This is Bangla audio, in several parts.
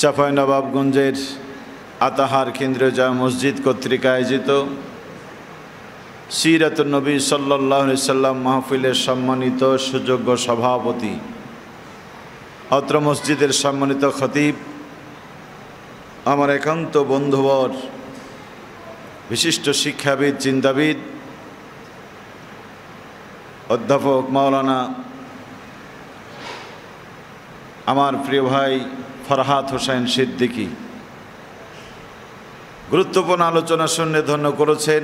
চাঁপাইনবাবগঞ্জের আতাহার কেন্দ্রীয় জামে মসজিদ কর্তৃক আয়োজিত সিরাতুন নবী সাল্লাল্লাহু আলাইহি সাল্লাম মাহফিলের সম্মানিত সুযোগ্য সভাপতি, অত্র মসজিদের সম্মানিত খতিব, আমার একান্ত বন্ধুবর, বিশিষ্ট শিক্ষাবিদ, চিন্তাবিদ অধ্যাপক মাওলানা আমার প্রিয় ভাই ফরহাদ হোসেন সিদ্দিকী গুরুত্বপূর্ণ আলোচনা শুনে ধন্য করেছেন।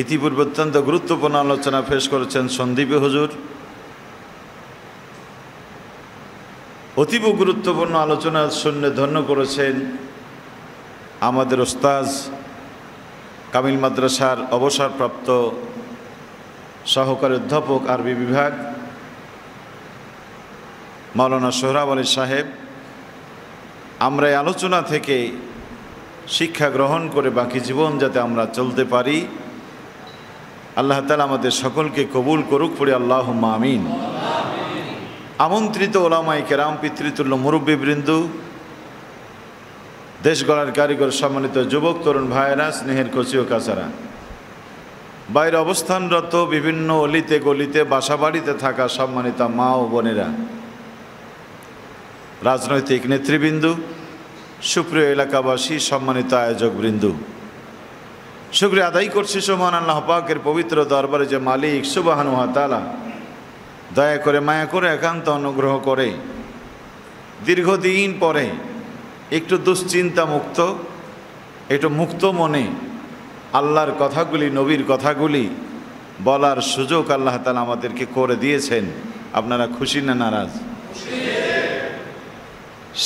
ইতিপূর্বে অত্যন্ত গুরুত্বপূর্ণ আলোচনা পেশ করেছেন সন্দীপী হুজুর। অতীব গুরুত্বপূর্ণ আলোচনা শুনে ধন্য করেছেন আমাদের ওস্তাজ কামিল মাদ্রাসার অবসরপ্রাপ্ত সহকারী অধ্যাপক আরবি বিভাগ মাওলানা সোহরাব আলী সাহেব। আমরা এই আলোচনা থেকে শিক্ষা গ্রহণ করে বাকি জীবন যাতে আমরা চলতে পারি, আল্লাহ তাআলা আমাদের সকলকে কবুল করুক, পড়ি আল্লাহুম্মা আমিন। আমন্ত্রিত ওলামায়ে কেরাম, পিতৃতুল্য মুরব্বীবৃন্দ, দেশ গড়ার কারিগর, সম্মানিত যুবক তরুণ ভাইয়েরা, স্নেহের কচি ও কাচারা, বাইরে অবস্থানরত বিভিন্ন অলিতে গলিতে বাসাবাড়িতে থাকা সম্মানিত মা ও বোনেরা, রাজনৈতিক নেতৃবৃন্দ, সুপ্রিয় এলাকাবাসী, সম্মানিত আয়োজকবৃন্দ, শুকরিয়া আদায় করছি সুবহান আল্লাহ পাকের পবিত্র দরবারে যে মালিক সুবহানাহু ওয়া তাআলা দয়া করে মায়া করে একান্ত অনুগ্রহ করে দীর্ঘদিন পরে একটু দুশ্চিন্তা মুক্ত, একটু মুক্ত মনে আল্লাহর কথাগুলি, নবীর কথাগুলি বলার সুযোগ আল্লাহ তাআলা আমাদেরকে করে দিয়েছেন। আপনারা খুশি না নারাজ?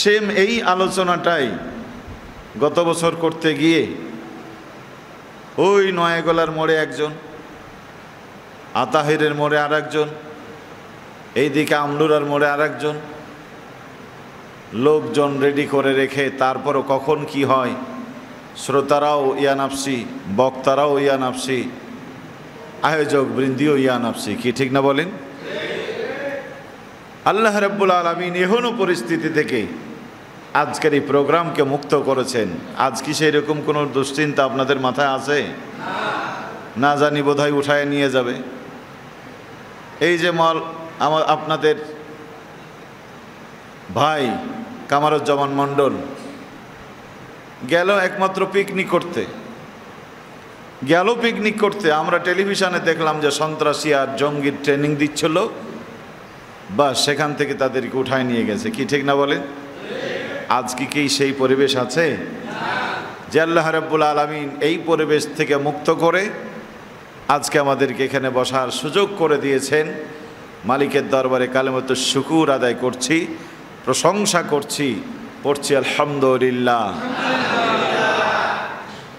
সেম এই আলোচনাটাই গত বছর করতে গিয়ে ওই নয়াগলার মোড়ে একজন, আতাহিরের মোড়ে আর একজন, এইদিকে আমলুরার মোড়ে আর একজন, লোকজন রেডি করে রেখে তারপরও কখন কি হয়, শ্রোতারাও ইয়ানাফসি, বক্তারাও ইয়ানাফসি, আয়োজক বৃন্দিও ইয়ানাফসি, কি ঠিক না বলেন? আল্লাহ রাব্বুল আলামিন এহেন পরিস্থিতি থেকে আজকের এই প্রোগ্রামকে মুক্ত করেছেন। আজ কি সেই রকম কোনো দুশ্চিন্তা আপনাদের মাথায় আছে? না জানি বোধহয় উঠায় নিয়ে যাবে। এই যে আমার আপনাদের ভাই কামারুজ্জামান মণ্ডল গেল একমাত্র পিকনিক করতে, আমরা টেলিভিশনে দেখলাম যে সন্ত্রাসী আর জঙ্গির ট্রেনিং দিচ্ছিল, বা সেখান থেকে তাদেরকে উঠায় নিয়ে গেছে, কি ঠিক না বলেন? আজকে কি সেই পরিবেশ আছে? যে আল্লাহ রাব্বুল আলামিন এই পরিবেশ থেকে মুক্ত করে আজকে আমাদেরকে এখানে বসার সুযোগ করে দিয়েছেন। মালিকের দরবারে কালেমাতুশ শুকুর আদায় করছি, প্রশংসা করছি, পড়ছি আলহামদুলিল্লাহ।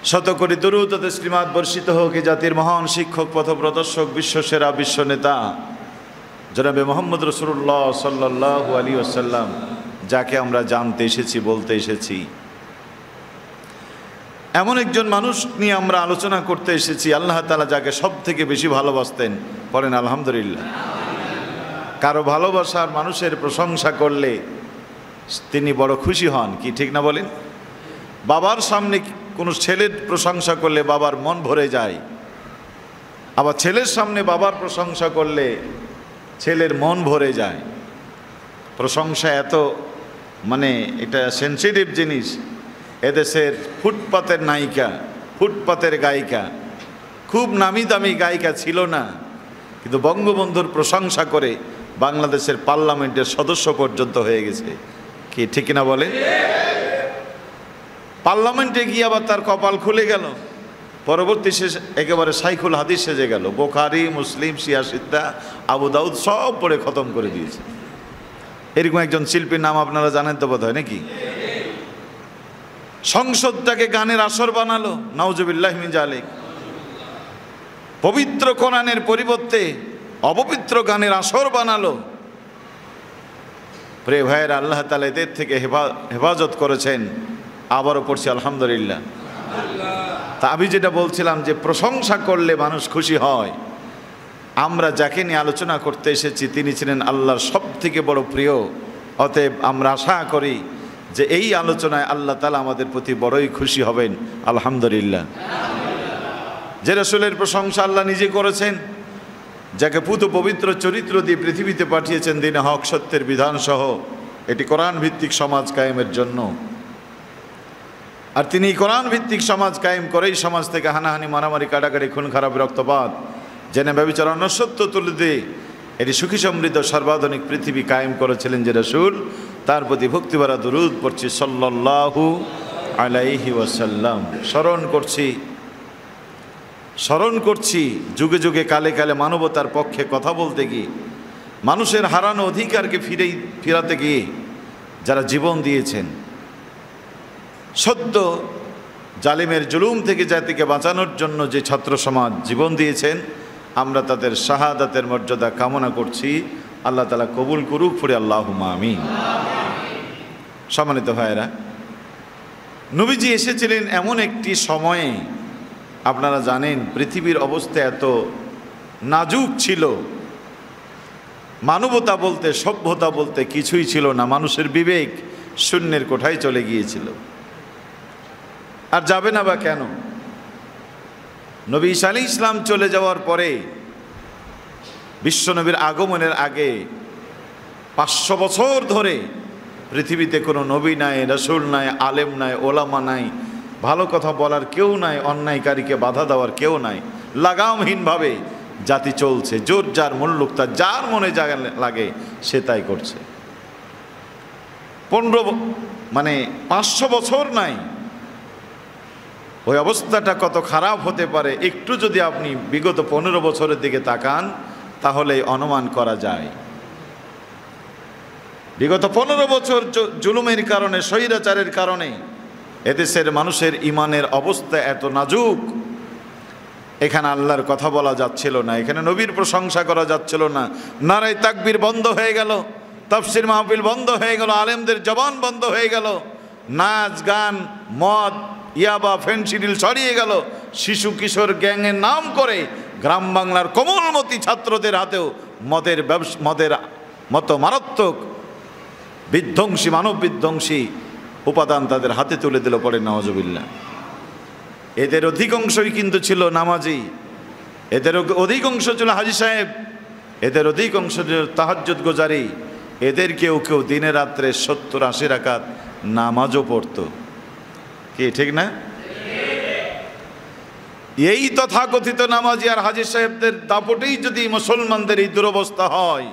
শত কোটি দুরূদ ও তাসলিমাত বর্ষিত হোক এই জাতির মহান শিক্ষক, পথপ্রদর্শক, বিশ্বসেরা, বিশ্বনেতা জনাবে মুহাম্মদ রাসূলুল্লাহ সাল্লাল্লাহু আলাইহি ওয়াসাল্লাম, যাকে আমরা জানতে এসেছি, বলতে এসেছি। এমন একজন মানুষ নিয়ে আমরা আলোচনা করতে এসেছি, আল্লাহ তাআলা যাকে সব থেকে বেশি ভালোবাসতেন, পড়েন আলহামদুলিল্লাহ। কারো ভালোবাসার মানুষের প্রশংসা করলে তিনি বড় খুশি হন, কি ঠিক না বলেন? বাবার সামনে কোনো ছেলের প্রশংসা করলে বাবার মন ভরে যায়, আবার ছেলের সামনে বাবার প্রশংসা করলে ছেলের মন ভরে যায়। প্রশংসা এত এটা সেন্সিটিভ জিনিস। এদেশের ফুটপাতের নায়িকা, ফুটপাতের গায়িকা, খুব নামি দামি গায়িকা ছিল না, কিন্তু বঙ্গবন্ধুর প্রশংসা করে বাংলাদেশের পার্লামেন্টের সদস্য পর্যন্ত হয়ে গেছে, কি ঠিক না বলে? পার্লামেন্টে গিয়ে আবার তার কপাল খুলে গেল, পরবর্তী শেষে একেবারে শাইখুল হাদিস সেজে গেল, বুখারী, মুসলিম, সিয়াসিদ্দা, আবু দাউদ সব পড়ে খতম করে দিয়েছে। এরকম একজন শিল্পীর নাম আপনারা জানেন তো বোধহয়, নাকি? সংসদটাকে গানের আসর বানালো, নাউজুবিল্লাহি মিন যালিক। পবিত্র কোরআনের পরিবর্তে অপবিত্র গানের আসর বানালো। প্রিয় ভাইয়েরা, আল্লাহ তাআলা এদের থেকে হেফাজত করেছেন। আবারও পড়ছি আলহামদুলিল্লাহ। তা আমি যেটা বলছিলাম যে প্রশংসা করলে মানুষ খুশি হয়। আমরা যাকে নিয়ে আলোচনা করতে এসেছি তিনি ছিলেন আল্লাহর সব থেকে বড় প্রিয় অতএব আমরা আশা করি যে এই আলোচনায় আল্লাহ তাআলা আমাদের প্রতি বড়ই খুশি হবেন। আলহামদুলিল্লাহ। যে রাসূলের প্রশংসা আল্লাহ নিজে করেছেন, যাকে পুত পবিত্র চরিত্র দিয়ে পৃথিবীতে পাঠিয়েছেন দ্বীনে হক সত্যের বিধান সহ এটি কোরআন ভিত্তিক সমাজ কায়েমের জন্য। আর তিনি কোরআন ভিত্তিক সমাজ কায়েম করেই সমাজ থেকে হানাহানি, মারামারি, কাটাকাটি, খুন খারাপ, রক্তপাত, জেনে ব্যভিচার, অনশ্বত্ব তুলে দিয়ে এটি সুখী সমৃদ্ধ সর্বাধুনিক পৃথিবী কায়েম করেছিলেন যে রাসূল, তার প্রতি ভক্তিভরা দুরূদ পড়ছি সাল্লাল্লাহু আলাইহি ওয়াসাল্লাম। স্মরণ করছি যুগে যুগে কালে কালে মানবতার পক্ষে কথা বলতে গিয়ে, মানুষের হারানো অধিকারকে ফিরাতে গিয়ে যারা জীবন দিয়েছেন, সদ্য জালিমের জুলুম থেকে জাতিকে বাঁচানোর জন্য যে ছাত্র সমাজ জীবন দিয়েছেন, আমরা তাদের শাহাদাতের মর্যাদা কামনা করছি। আল্লাহ তাআলা কবুল করুক, পড়ে আল্লাহুম্মা আমিন। সম্মানিত ভাইয়েরা, নবীজি এসেছিলেন এমন একটি সময়ে, আপনারা জানেন পৃথিবীর অবস্থা এত নাজুক ছিল, মানবতা বলতে, সভ্যতা বলতে কিছুই ছিল না। মানুষের বিবেক শূন্যের কোঠায় চলে গিয়েছিল। আর যাবে না বা কেন? নবী ঈসা আলাইহিস সালাম চলে যাওয়ার পরে, বিশ্বনবীর আগমনের আগে 500 বছর ধরে পৃথিবীতে কোনো নবী নাই, রাসূল নাই, আলেম নাই, ওলামা নাই, ভালো কথা বলার কেউ নাই, অন্যায়কারীকে বাধা দেওয়ার কেউ নাই। লাগামহীনভাবে জাতি চলছে, জোর যার মুল্লুক তার, যার মনে যা লাগে সে তাই করছে। 500 বছর নাই, ওই অবস্থাটা কত খারাপ হতে পারে একটু যদি আপনি বিগত 15 বছরের দিকে তাকান তাহলে অনুমান করা যায়। বিগত 15 বছর জুলুমের কারণে, স্বৈরাচারের কারণে এদেশের মানুষের ইমানের অবস্থা এত নাজুক। এখানে আল্লাহর কথা বলা যাচ্ছিল না, এখানে নবীর প্রশংসা করা যাচ্ছিল না। নারায়ে তাকবীর বন্ধ হয়ে গেল, তাফসীর মাহফিল বন্ধ হয়ে গেল, আলেমদের জবান বন্ধ হয়ে গেল, নাচ গান, মদ, ইয়াবা, ফেনসিডিল ছড়িয়ে গেল। শিশু কিশোর গ্যাংয়ের নাম করে গ্রাম বাংলার কোমলমতি ছাত্রদের হাতেও মদের মতো মারাত্মক বিধ্বংসী, মানব বিধ্বংসী উপাদান তাদের হাতে তুলে দিল। পড়ে নাউজুবিল্লাহ। এদের অধিকাংশই কিন্তু ছিল নামাজি, এদের অধিকাংশ ছিল হাজী সাহেব, এদের অধিকাংশ ছিল তাহাজ্জুদ গোজারি, এদের কেউ কেউ দিনে রাত্রে 70-80 রাকাত নামাজও পড়তো। কি ঠিক না? এই তথাকথিত নামাজি আর হাজী সাহেবদের দাপটেই যদি মুসলমানদের এই দুরবস্থা হয়,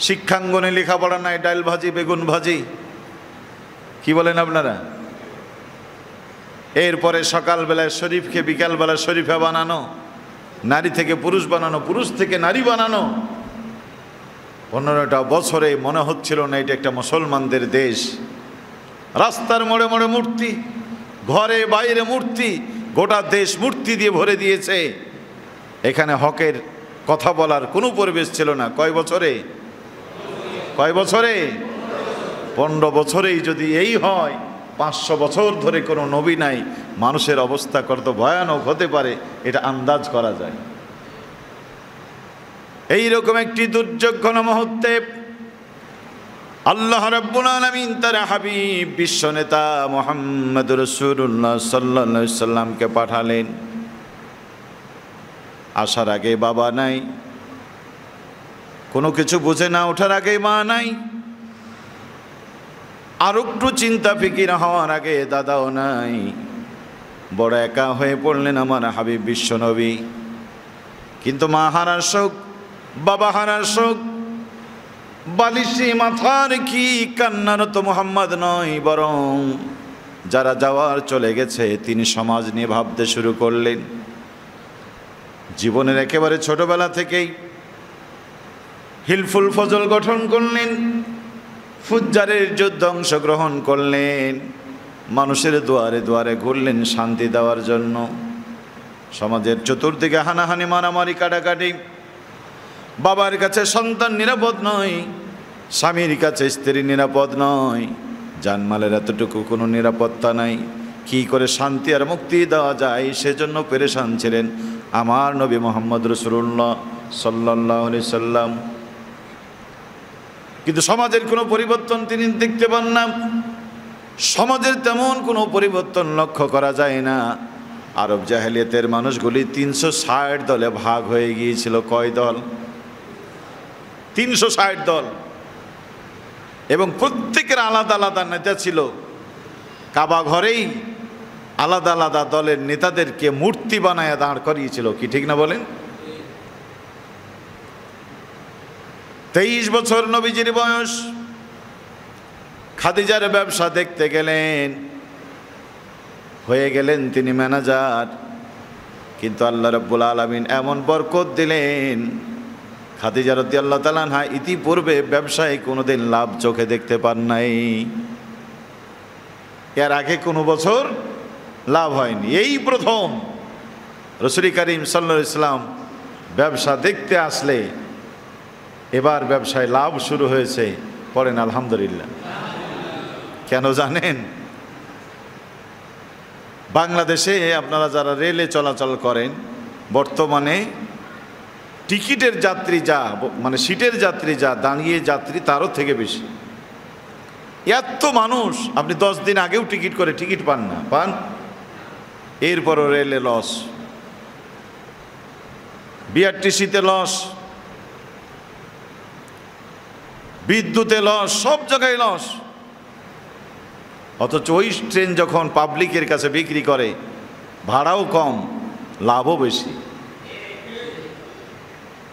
শিক্ষাঙ্গনে লেখাপড়া নাই, ডাল ভাজি, বেগুন ভাজি, কি বলেন আপনারা? এরপরে সকালবেলায় শরীফকে বিকালবেলা শরীফা বানানো, নারী থেকে পুরুষ বানানো, পুরুষ থেকে নারী বানানো। 15টা বছরে মনে হচ্ছিল না এটা একটা মুসলমানদের দেশ। রাস্তার মোড়ে মোড়ে মূর্তি, ঘরে বাইরে মূর্তি, গোটা দেশ মূর্তি দিয়ে ভরে দিয়েছে। এখানে হকের কথা বলার কোনো পরিবেশ ছিল না। কয় বছরে? 15 বছরেই যদি এই হয়, 500 বছর ধরে কোনো নবী নাই, মানুষের অবস্থা কত ভয়ানক হতে পারে এটা আন্দাজ করা যায়। এইরকম একটি দুর্যোগঘন মুহূর্তে আল্লাহ রাব্বুল আলামিন তার হাবিব বিশ্বনেতা মুহাম্মদুর রাসূলুল্লাহ সাল্লাল্লাহু আলাইহি সাল্লামকে পাঠালেন। আসার আগে বাবা নাই, কোনো কিছু বুঝে না ওঠার আগে মা নাই, আর একটু চিন্তা ফিকির হওয়ার আগে দাদাও নাই। বড় একা হয়ে পড়লেন আমার হাবিব বিশ্বনবী। কিন্তু মা হারার শোক, বাবা হারার শোক, বালিশে মাথার কি কান্নার তো মোহাম্মদ নয়, বরং যারা যাওয়ার চলে গেছে তিনি সমাজ নিয়ে ভাবতে শুরু করলেন। জীবনের একেবারে ছোটবেলা থেকেই হিলফুল ফজল গঠন করলেন, ফুজ্জারের যুদ্ধে অংশগ্রহণ করলেন, মানুষের দুয়ারে দুয়ারে ঘুরলেন শান্তি দেওয়ার জন্য। সমাজের চতুর্দিকে হানাহানি, মারামারি, কাটাকাটি। বাবার কাছে সন্তান নিরাপদ নয়, স্বামীর কাছে স্ত্রী নিরাপদ নয়, জানমালের এতটুকু কোনো নিরাপত্তা নাই। কি করে শান্তি আর মুক্তি দেওয়া যায় সেজন্য পেরেশান ছিলেন আমার নবী মুহাম্মদ রাসূলুল্লাহ সাল্লাল্লাহু আলাইহি সাল্লাম। কিন্তু সমাজের কোনো পরিবর্তন তিনি দেখতে পান না। সমাজের তেমন কোনো পরিবর্তন লক্ষ্য করা যায় না। আরব জাহেলিয়াতের মানুষগুলি 360 দলে ভাগ হয়ে গিয়েছিল। কয় দল? 360 দল, এবং প্রত্যেকের আলাদা আলাদা নেতা ছিল। কাবা ঘরেই আলাদা আলাদা দলের নেতাদেরকে মূর্তি বানায় দাঁড় করিয়েছিল। কি ঠিক না বলেন? 23 বছর নবীজির বয়স। খাদিজার ব্যবসা দেখতে গেলেন, হয়ে গেলেন তিনি ম্যানেজার। কিন্তু আল্লাহ রাব্বুল আলামিন এমন বরকত দিলেন, খাদিজা রাদিয়াল্লাহু তাআলা আনহা ইতিপূর্বে ব্যবসায় কোনোদিন লাভ চোখে দেখতে পান নাই। এর আগে কোনো বছর লাভ হয়নি, এই প্রথম রাসূল করিম সাল্লাল্লাহু আলাইহি ওয়াসাল্লাম ব্যবসা দেখতে আসলে এবার ব্যবসায় লাভ শুরু হয়েছে। পড়েন আলহামদুলিল্লাহ। কেন জানেন? বাংলাদেশে আপনারা যারা রেলে চলাচল করেন, বর্তমানে টিকিটের যাত্রী যা, মানে সিটের যাত্রী যা, দাঁড়িয়ে যাত্রী তারও থেকে বেশি। এত মানুষ, আপনি 10 দিন আগেও টিকিট করে টিকিট পান না, পান এরপরও রেলে লস, বিআরটিসিতে লস, বিদ্যুতে লস, সব জায়গায় লস। অথচ ওই ট্রেন যখন পাবলিকের কাছে বিক্রি করে, ভাড়াও কম, লাভও বেশি।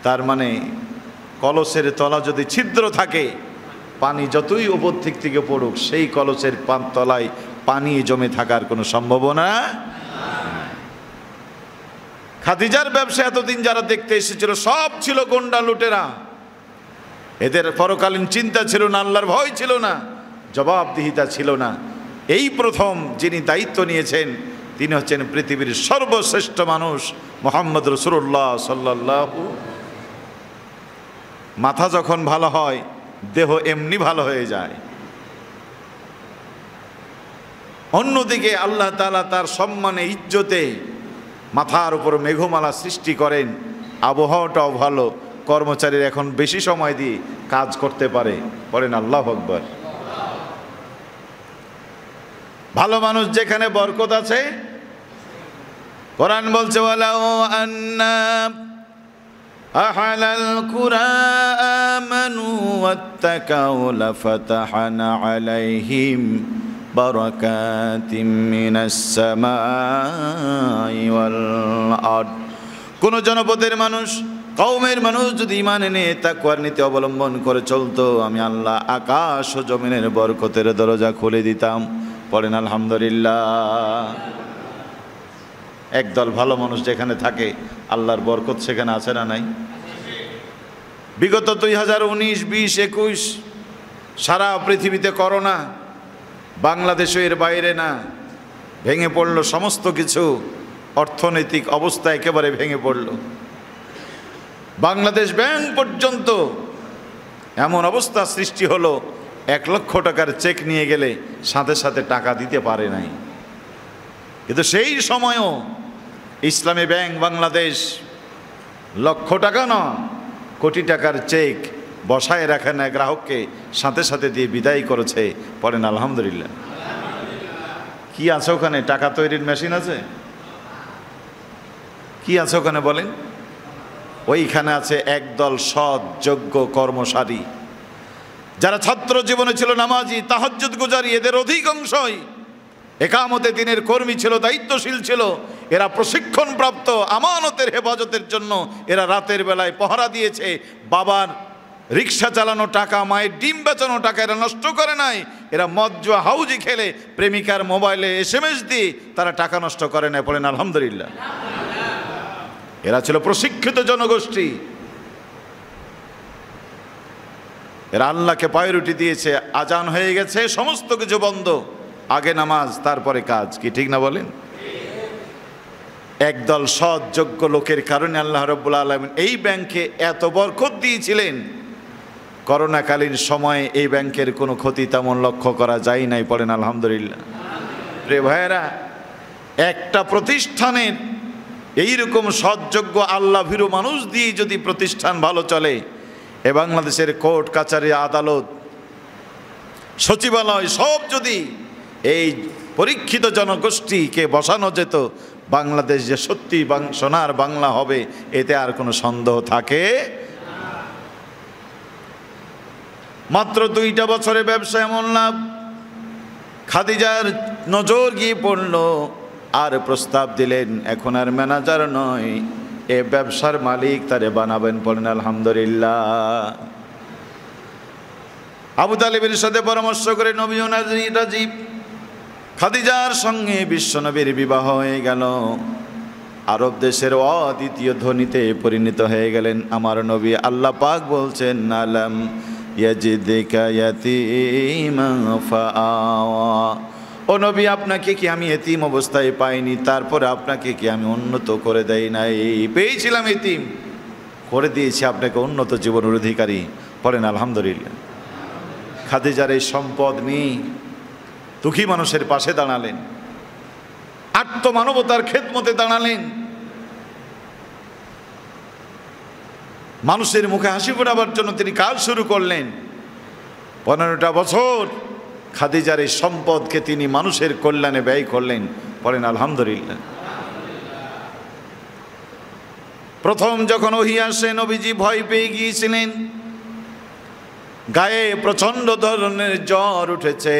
তার মানে কলসের তলা যদি ছিদ্র থাকে, পানি যতই উপর থেকে পড়ুক, সেই কলসের তলায় পানি জমে থাকার কোনো সম্ভাবনা। খাদিজার ব্যবসা এতদিন যারা দেখতে এসেছিল সব ছিল গোন্ডা লুটেরা। এদের পরকালীন চিন্তা ছিল না, আল্লাহর ভয় ছিল না, জবাবদিহিতা ছিল না। এই প্রথম যিনি দায়িত্ব নিয়েছেন তিনি হচ্ছেন পৃথিবীর সর্বশ্রেষ্ঠ মানুষ মুহাম্মদ রাসূলুল্লাহ সাল্লাল্লাহু। মাথা যখন ভালো হয়, দেহ এমনি ভালো হয়ে যায়। অন্যদিকে আল্লাহ তাআলা তার সম্মানে, ইজ্জতে মাথার উপর মেঘমালা সৃষ্টি করেন, আবহাওয়াটাও ভালো, কর্মচারীরা এখন বেশি সময় দিয়ে কাজ করতে পারে। পড়েন আল্লাহু আকবার। ভালো মানুষ যেখানে বরকত আছে, কোরআন বলছে ওয়ালাউ আন্না আহলাল কুরা আমানু ওয়াত্তাকাউ লাফাতাহনা আলাইহিম বারাকাতিম মিনাস সামাই ওয়াল আরদ। কোন জনপদের মানুষ, কওমের মানুষ যদি ঈমান এনে তাকওয়ার নীতি অবলম্বন করে চলতো, আমি আল্লাহ আকাশ ও জমিনের বরকতের দরজা খুলে দিতাম। পড়েন আলহামদুলিল্লাহ। একদল ভালো মানুষ যেখানে থাকে, আল্লাহর বরকত সেখানে আছে না নাই? বিগত 2019, 20, 21 সারা পৃথিবীতে করোনা, বাংলাদেশও এর বাইরে না। ভেঙে পড়ল সমস্ত কিছু, অর্থনৈতিক অবস্থা একেবারে ভেঙে পড়ল। বাংলাদেশ ব্যাংক পর্যন্ত এমন অবস্থা সৃষ্টি হলো, 1 লক্ষ টাকার চেক নিয়ে গেলে সাথে সাথে টাকা দিতে পারে নাই। কিন্তু সেই সময়ও ইসলামী ব্যাংক বাংলাদেশ লক্ষ টাকা নয়, কোটি টাকার চেক বসায় রাখে না, গ্রাহককে সাথে সাথে দিয়ে বিদায় করেছে। পড়েন আলহামদুলিল্লাহ। কি আছে ওখানে? টাকা তৈরির মেশিন আছে? কি আছে ওখানে বলেন? ওইখানে আছে একদল সৎ যোগ্য কর্মচারী, যারা ছাত্র জীবনে ছিল নামাজি, তাহাজ্জুদ গুজারি। এদের অধিকাংশই একামতে দিনের কর্মী ছিল, দায়িত্বশীল ছিল। এরা প্রশিক্ষণপ্রাপ্ত, আমানতের হেফাজতের জন্য এরা রাতের বেলায় পহরা দিয়েছে। বাবার রিক্সা চালানো টাকা, মায়ের ডিম বেচানো টাকা এরা নষ্ট করে নাই। এরা মদ জুয়া হাউজি খেলে, প্রেমিকার মোবাইলে SMS দিয়ে তারা টাকা নষ্ট করে নাই। পড়েন আলহামদুলিল্লাহ। এরা ছিল প্রশিক্ষিত জনগোষ্ঠী। এরা আল্লাহকে প্রায়োরিটি দিয়েছে। আজান হয়ে গেছে, সমস্ত কিছু বন্ধ, আগে নামাজ তারপরে কাজ। কি ঠিক না বলেন? একদল সৎ যোগ্য লোকের কারণে আল্লাহ রাব্বুল আলামিন এই ব্যাংকে এত বরকত দিয়েছিলেন। করোনাকালীন সময়ে এই ব্যাংকের কোনো ক্ষতি তেমন লক্ষ্য করা যায় নাই। পড়েন আলহামদুলিল্লাহ। প্রিয় ভাইয়েরা, একটা প্রতিষ্ঠানের এইরকম সৎযোগ্য আল্লাহ ভীরু মানুষ দিয়ে যদি প্রতিষ্ঠান ভালো চলে, এ বাংলাদেশের কোর্ট কাচারি আদালত সচিবালয় সব যদি এই পরীক্ষিত জনগোষ্ঠীকে বসানো যেত, বাংলাদেশ যে সত্যি সোনার বাংলা হবে এতে আর কোনো সন্দেহ থাকে। মাত্র 2টা বছরে ব্যবসা এমন লাভ, খাদিজার নজর গিয়ে পড়ল আর প্রস্তাব দিলেন এখন আর ম্যানেজার নয়, এ ব্যবসার মালিক তারে বানাবেন। পড়েন আলহামদুলিল্লাহ। আবু তালিবের সাথে পরামর্শ করে নবী রাজীব খাদিজার সঙ্গে বিশ্বনবীর বিবাহ হয়ে গেল। আরব দেশের অদ্বিতীয় ধনীতে পরিণত হয়ে গেলেন আমার নবী। আল্লাহ পাক বলছেন আলাম ইয়াজিদকা ইয়াতীমান ফাআওয়া, ও নবী আপনাকে কি আমি এতিম অবস্থায় পাইনি, তারপরে আপনাকে কি আমি উন্নত করে দেই নাই? পেয়েছিলাম এতিম, করে দিয়েছি আপনাকে উন্নত জীবনের অধিকারী। পড়েন আলহামদুলিল্লাহ। খাদিজার এই সম্পদ নিয়ে দুঃখী মানুষের পাশে দাঁড়ালেন, আত্মমানবতার খেদমতে দাঁড়ালেন, মানুষের মুখে হাসি ফোটাবার জন্য তিনি কাজ শুরু করলেন। 15টা বছর খাদিজার এই সম্পদকে তিনি মানুষের কল্যাণে ব্যয় করলেন। পড়েন আলহামদুলিল্লাহ। প্রথম যখন ওহী আসে নবীজি ভয় পেয়ে গিয়েছিলেন, গায়ে প্রচন্ড ধরনের জ্বর উঠেছে।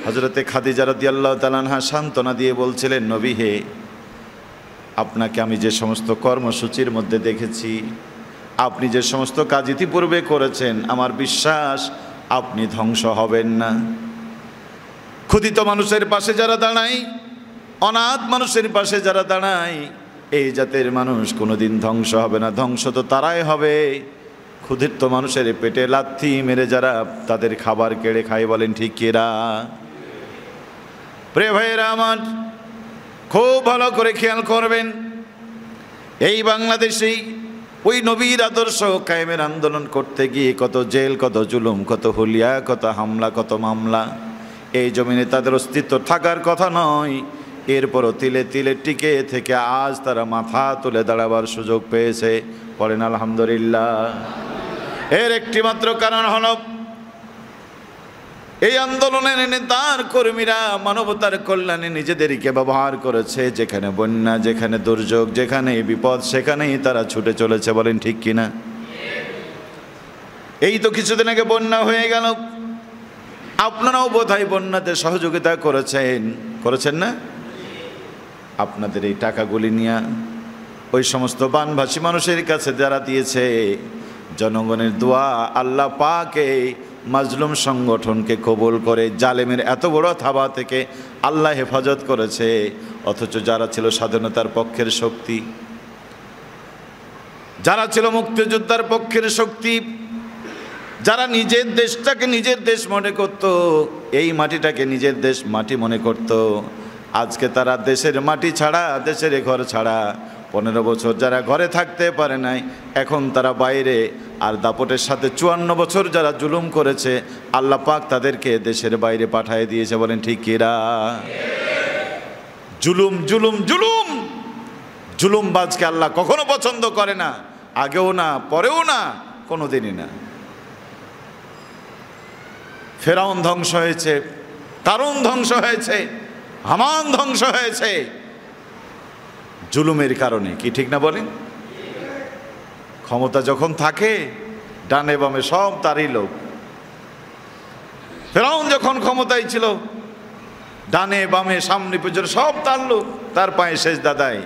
হযরতে খাদিজা রাদিয়াল্লাহু তাআলা আনহা সান্ত্বনা দিয়ে বলছিলেন, নবী হে, আপনাকে আমি যে সমস্ত কর্মসূচির মধ্যে দেখেছি, আপনি যে সমস্ত কাজ ইতিপূর্বে করেছেন, আমার বিশ্বাস আপনি ধ্বংস হবেন না। ক্ষুধিত মানুষের পাশে যারা দাঁড়ায়, অনাথ মানুষের পাশে যারা দাঁড়ায়, এই জাতের মানুষ কোনোদিন ধ্বংস হবে না। ধ্বংস তো তারাই হবে ক্ষুধিত মানুষের পেটে লাথি মেরে যারা তাদের খাবার কেড়ে খায়। বলেন ঠিক কিনা? প্রিয় ভাইয়েরা আমার, খুব ভালো করে খেয়াল করবেন, এই বাংলাদেশেই ওই নবীর আদর্শ কায়েমের আন্দোলন করতে গিয়ে কত জেল, কত জুলুম, কত হুলিয়া, কত হামলা, কত মামলা। এই জমিনে তাদের অস্তিত্ব থাকার কথা নয়, এরপরও তিলে তিলে টিকে থেকে আজ তারা মাথা তুলে দাঁড়াবার সুযোগ পেয়েছে। পড়েন আলহামদুলিল্লাহ। এর একটি মাত্র কারণ হল এই আন্দোলনের নেতার কর্মীরা মানবতার কল্যাণে নিজেদেরকে ব্যবহার করেছে। যেখানে বন্যা, যেখানে দুর্যোগ, যেখানে বিপদ, সেখানেই তারা ছুটে চলেছে। বলেন ঠিক কিনা? এই তো কিছুদিন আগে বন্যা হয়ে গেল, আপনারাও বোধহয় বন্যাতে সহযোগিতা করেছেন না? আপনাদের এই টাকাগুলি নিয়ে ওই সমস্ত বানভাসী মানুষের কাছে যারা দিয়েছে, জনগণের দোয়া, আল্লাহ পাক এই মাজলুম সংগঠনকে কবুল করে জালেমের এত বড় থাবা থেকে আল্লাহ হেফাজত করেছে। অথচ যারা ছিল স্বাধীনতার পক্ষের শক্তি, যারা ছিল মুক্তিযোদ্ধার পক্ষের শক্তি, যারা নিজের দেশটাকে নিজের দেশ মনে করত, এই মাটিটাকে নিজের দেশ মাটি মনে করত, আজকে তারা দেশের মাটি ছাড়া, দেশের ঘর ছাড়া 15 বছর যারা ঘরে থাকতে পারে নাই, এখন তারা বাইরে। আর দাপটের সাথে 54 বছর যারা জুলুম করেছে, আল্লাহ পাক তাদেরকে দেশের বাইরে পাঠিয়ে দিয়েছে। বলেন ঠিক কিনা? জুলুম জুলুম জুলুম জুলুমবাজকে আল্লাহ কখনো পছন্দ করে না, আগেও না, পরেও না, কোনোদিনই না। ফেরাউন ধ্বংস হয়েছে, কারুন ধ্বংস হয়েছে, হামান ধ্বংস হয়েছে জুলুমের কারণে। কি ঠিক না বলেন? ক্ষমতা যখন থাকে ডানে বামে সব তারই লোক। ফেরাউন যখন ক্ষমতায় ছিল, ডানে বামে সামনে পেছনে সব তার লোক, তার পায়ে সেজদা দেয়।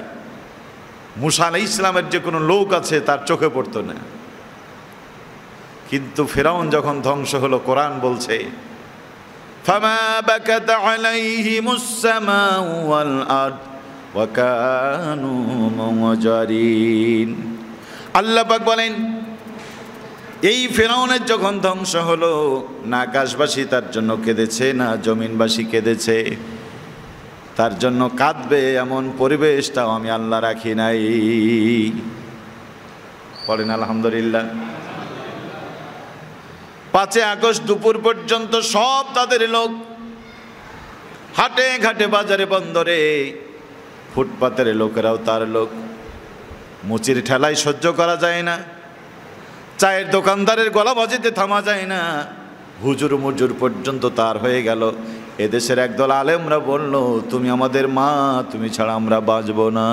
মুসা আলাইহিস সালামের যে কোনো লোক আছে তার চোখে পড়তো না। কিন্তু ফেরাউন যখন ধ্বংস হলো, কোরআন বলছে ফামা বাকাত আলাইহিমুস সামাউ ওয়াল আরদ ওয়া কানু মুজারিন। আল্লাহ পাক বলেন, এই ফেরাউনের যখন ধ্বংস হলো, না আকাশবাসী তার জন্য কেঁদেছে, না জমিনবাসী কেঁদেছে। তার জন্য কাঁদবে এমন পরিবেশটাও আমি আল্লাহ রাখি নাই। পড়েন আলহামদুলিল্লাহ। 5 আগস্ট দুপুর পর্যন্ত সব তাদের লোক, হাটে ঘাটে বাজারে বন্দরে ফুটপাতের লোকেরাও তার লোক। মুচির ঠেলায় সহ্য করা যায় না, চায়ের দোকানদারের গলা বাজিতে থামা যায় না, হুজুর মুজুর পর্যন্ত তার হয়ে গেল। এদেশের একদল আলেমরা বলল, তুমি আমাদের মা, তুমি ছাড়া আমরা বাঁচব না।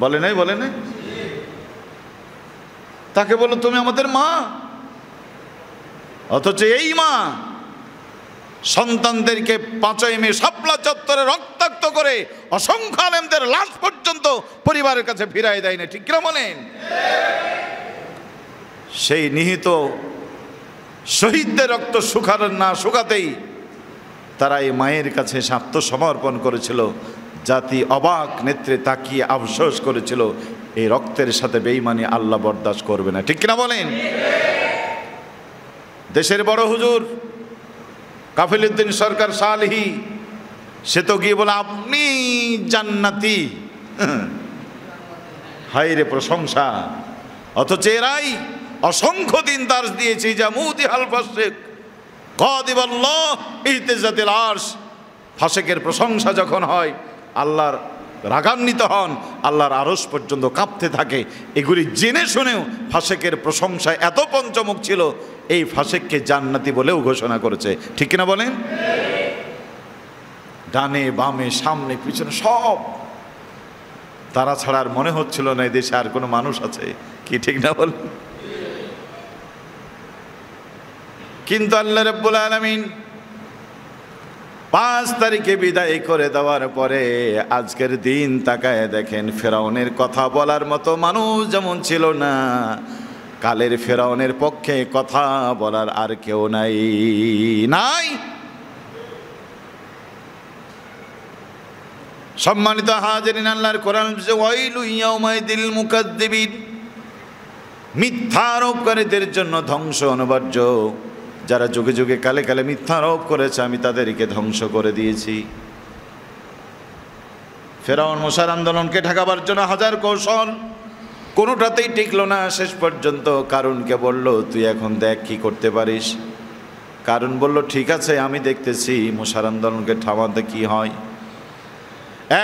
বলে নাই? বলে নাই? তাকে বলল তুমি আমাদের মা, অথচ এই মা সন্তানদেরকে 5ই মে শাপলা চত্বরে রক্তাক্ত করে অসংখ্য আলেমদের লাশ পর্যন্ত পরিবারের কাছে ফিরাই দেয় না। ঠিক কিনা বলেন? সেই নিহিত শহীদদের রক্ত শুকাতেই তারা এই মায়ের কাছে আত্মসমর্পণ করেছিল। জাতি অবাক নেত্রে তাকিয়ে আফসোস করেছিল, এই রক্তের সাথে বেঈমানি আল্লাহ বরদাস্ত করবে না। ঠিক কিনা বলেন? দেশের বড় হুজুর কাফিলউদ্দিন সরকার সালেহী, সে তো গিয়ে বলে আপনি জান্নাতি। হায় রে প্রশংসা! অথচ এরাই অসংখ্য দিন দার্স দিয়েছে, জামুদি হাল ফাসিক কাদিবাল্লাহ ইহতিজাতিল আরশ। ফাসিকের প্রশংসা যখন হয়, আল্লাহর রাগান্বিত হন, আল্লাহর আরশ পর্যন্ত কাঁপতে থাকে। এগুলি জেনে শুনেও ফাসিকের প্রশংসায় এত পঞ্চমুখ ছিল, এই ফাসিককে জান্নাতি বলেও ঘোষণা করেছে। ঠিক কিনা বলেন? ডানে বামে সামনে পিছনে সব, তারা ছাড়া আর মনে হচ্ছিল না এই দেশে আর কোনো মানুষ আছে। কি ঠিক না বলেন? কিন্তু আল্লাহ রাব্বুল আলামিন 5 তারিখে বিদায় করে দেওয়ার পরে আজকের দিন তাকায় দেখেন, ফেরাউনের কথা বলার মতো মানুষ যেমন ছিল না, কালের ফেরাউনের পক্ষে কথা বলার আর কেউ নাই। সম্মানিত হাজিরিন, আল্লাহর কোরআন বলছে ওয়াইলু ইয়াউমাইদিল মুকাদ্দিবিন, মিথ্যারোপকারীদের জন্য ধ্বংস অনিবার্য। যারা যুগে যুগে কালে কালে মিথ্যারোপ করেছে, আমি তাদেরকে ধ্বংস করে দিয়েছি। ফেরাউন মুসার আন্দোলনকে ঠেকাবার জন্য হাজার কৌশল, কোনোটাতেই টিকলো না। শেষ পর্যন্ত কারুনকে বলল, তুই এখন দেখ কি করতে পারিস। কারুন বলল, ঠিক আছে, আমি দেখতেছি মুসার আন্দোলনকে থামাতে কি হয়।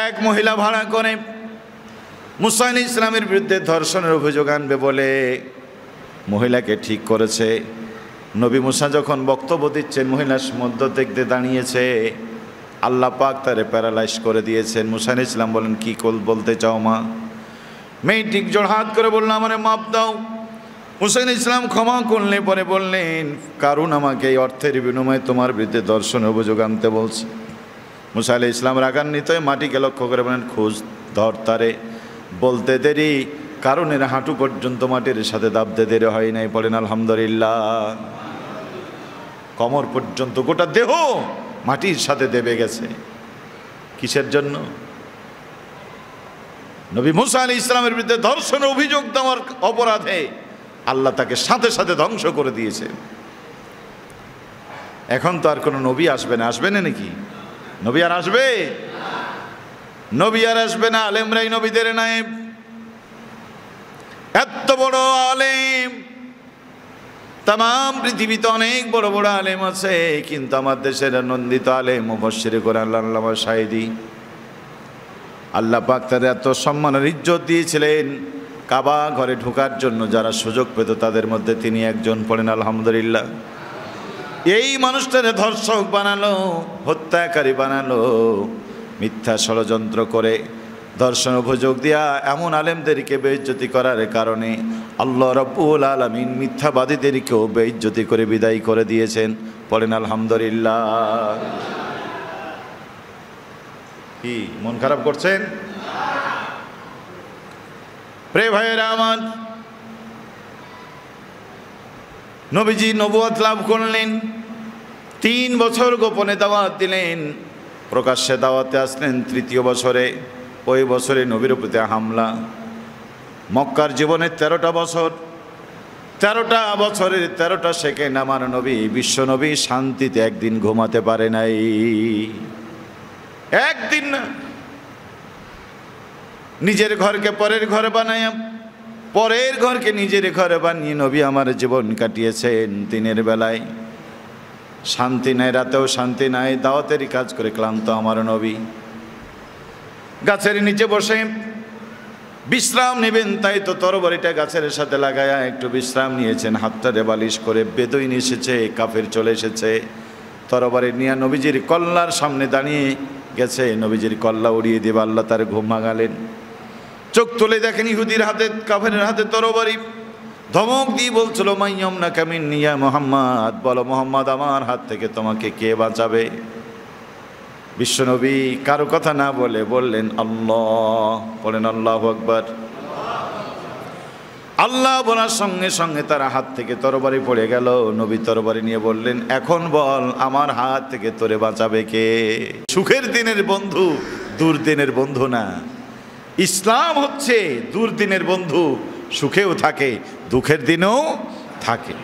এক মহিলা ভাড়া করে মুসা আলাইহিস সালামের বিরুদ্ধে ধর্ষণের অভিযোগ আনবে বলে মহিলাকে ঠিক করেছে। নবী মুসা যখন বক্তব্য দিচ্ছেন, মহিলার মধ্য দেখতে দাঁড়িয়েছে। আল্লাহ পাক তারে প্যারালাইজ করে দিয়েছেন। মুসা আলাইহিস সালাম বলেন, কি বলতে চাও মা? মেয়েটি জোড়হাত করে বলল, আমারে মাপ দাও। মুসা আলাইহিস সালাম ক্ষমা করলে পরে বললেন, কারণ আমাকে এই অর্থের বিনিময়ে তোমার বিরুদ্ধে ধর্ষণের অভিযোগ আনতে বলছে। মুসা আলাইহিস সালাম রাগান্বিত হয়ে মাটিকে লক্ষ্য করে বলেন, খোঁজ ধর তারে। বলতে দেরি, কারণের হাঁটু পর্যন্ত মাটির সাথে দাবতে দেরি হয় নাই। পড়েন আলহামদুলিল্লাহ। কোমর পর্যন্ত গোটা দেহ মাটির সাথে দেবে গেছে। কিসের জন্য? নবী মুসা আলাইহিস সালামের বিরুদ্ধে ধর্ষণের অভিযোগ দেওয়ার অপরাধে আল্লাহ তাকে সাথে সাথে ধ্বংস করে দিয়েছে। এখন তো আর কোনো নবী আসবে না। আসবে না নাকি? নবী আর আসবে? নবী আর আসবে না। আলেমরাই নবীদের নায়েব। এত বড় আলেম, তাম পৃথিবীতে অনেক বড় বড় আলেম আছে, কিন্তু আমার দেশের নন্দিত আলেম মুফাসসির কোরআন আল্লামা সাঈদী, আল্লাহ পাক তার এত সম্মানের ইজ্জত দিয়েছিলেন। কাবা ঘরে ঢোকার জন্য যারা সুযোগ পেত তাদের মধ্যে তিনি একজন। পড়েন আলহামদুলিল্লাহ। এই মানুষটারে ধর্ষক বানালো, হত্যাকারী বানালো, মিথ্যা ষড়যন্ত্র করে ধর্ষণ অভিযোগ দিয়া এমন আলেমদেরকে বেইজ্জতি করার কারণে আল্লাহ রাব্বুল আলামিন মিথ্যাবাদীদেরকেও বেইজ্জতি করে বিদায় করে দিয়েছেন। পড়েন আলহামদুলিল্লাহ। কি মন খারাপ করছেন? প্রিয় ভাইয়েরা আমার, নবীজি নবুয়ত লাভ করলেন, 3 বছর গোপনে দাওয়াত দিলেন, প্রকাশ্যে দাওয়াতে আসলেন 3য় বছরে। ওই বছরে নবীর প্রতি হামলা। মক্কার জীবনে 13টা বছর, 13টা বছরের 13টা সেকেন্ড আমার নবী, বিশ্ব নবী শান্তিতে একদিন ঘুমাতে পারে নাই। একদিন না। নিজের ঘরকে পরের ঘর বানায়, পরের ঘরকে নিজের ঘরে বানিয়ে নবী আমার জীবন কাটিয়েছেন। দিনের বেলায় শান্তি নাই, রাতেও শান্তি নাই, দাওয়াতেরই কাজ করে ক্লান্ত আমার নবী। গাছের নিচে বসে বিশ্রাম নেবেন, তাই তো তরবারিটা গাছের সাথে লাগায়া একটু বিশ্রাম নিয়েছেন, হাতটারে বালিশ করে। বেদুইন এসেছে, কাফের চলে এসেছে, তরবারি নিয়ে নবীজির কল্লার সামনে দাঁড়িয়ে গেছে, নবীজির কল্লা উড়িয়ে দেবে। আল্লাহ তার ঘুম ভাঙালেন, চোখ তুলে দেখেন ইহুদির হাতে, কাফের হাতে তরবারি। ধমক দিয়ে বলছিল, মাইয়ম না কামিন নিয়া মোহাম্মদ, বলো মোহাম্মদ আমার হাত থেকে তোমাকে কে বাঁচাবে? বিশ্বনবী কারো কথা না বলে বললেন আল্লাহ। বলেন আল্লাহু আকবার। আল্লাহ বলার সঙ্গে সঙ্গে তার হাত থেকে তরবারি পড়ে গেল। নবী তরবারি নিয়ে বললেন, এখন বল আমার হাত থেকে তোরে বাঁচাবে কে? সুখের দিনের বন্ধু, দুর্দিনের বন্ধু না। ইসলাম হচ্ছে দুর্দিনের বন্ধু, সুখেও থাকে দুঃখের দিনেও থাকে।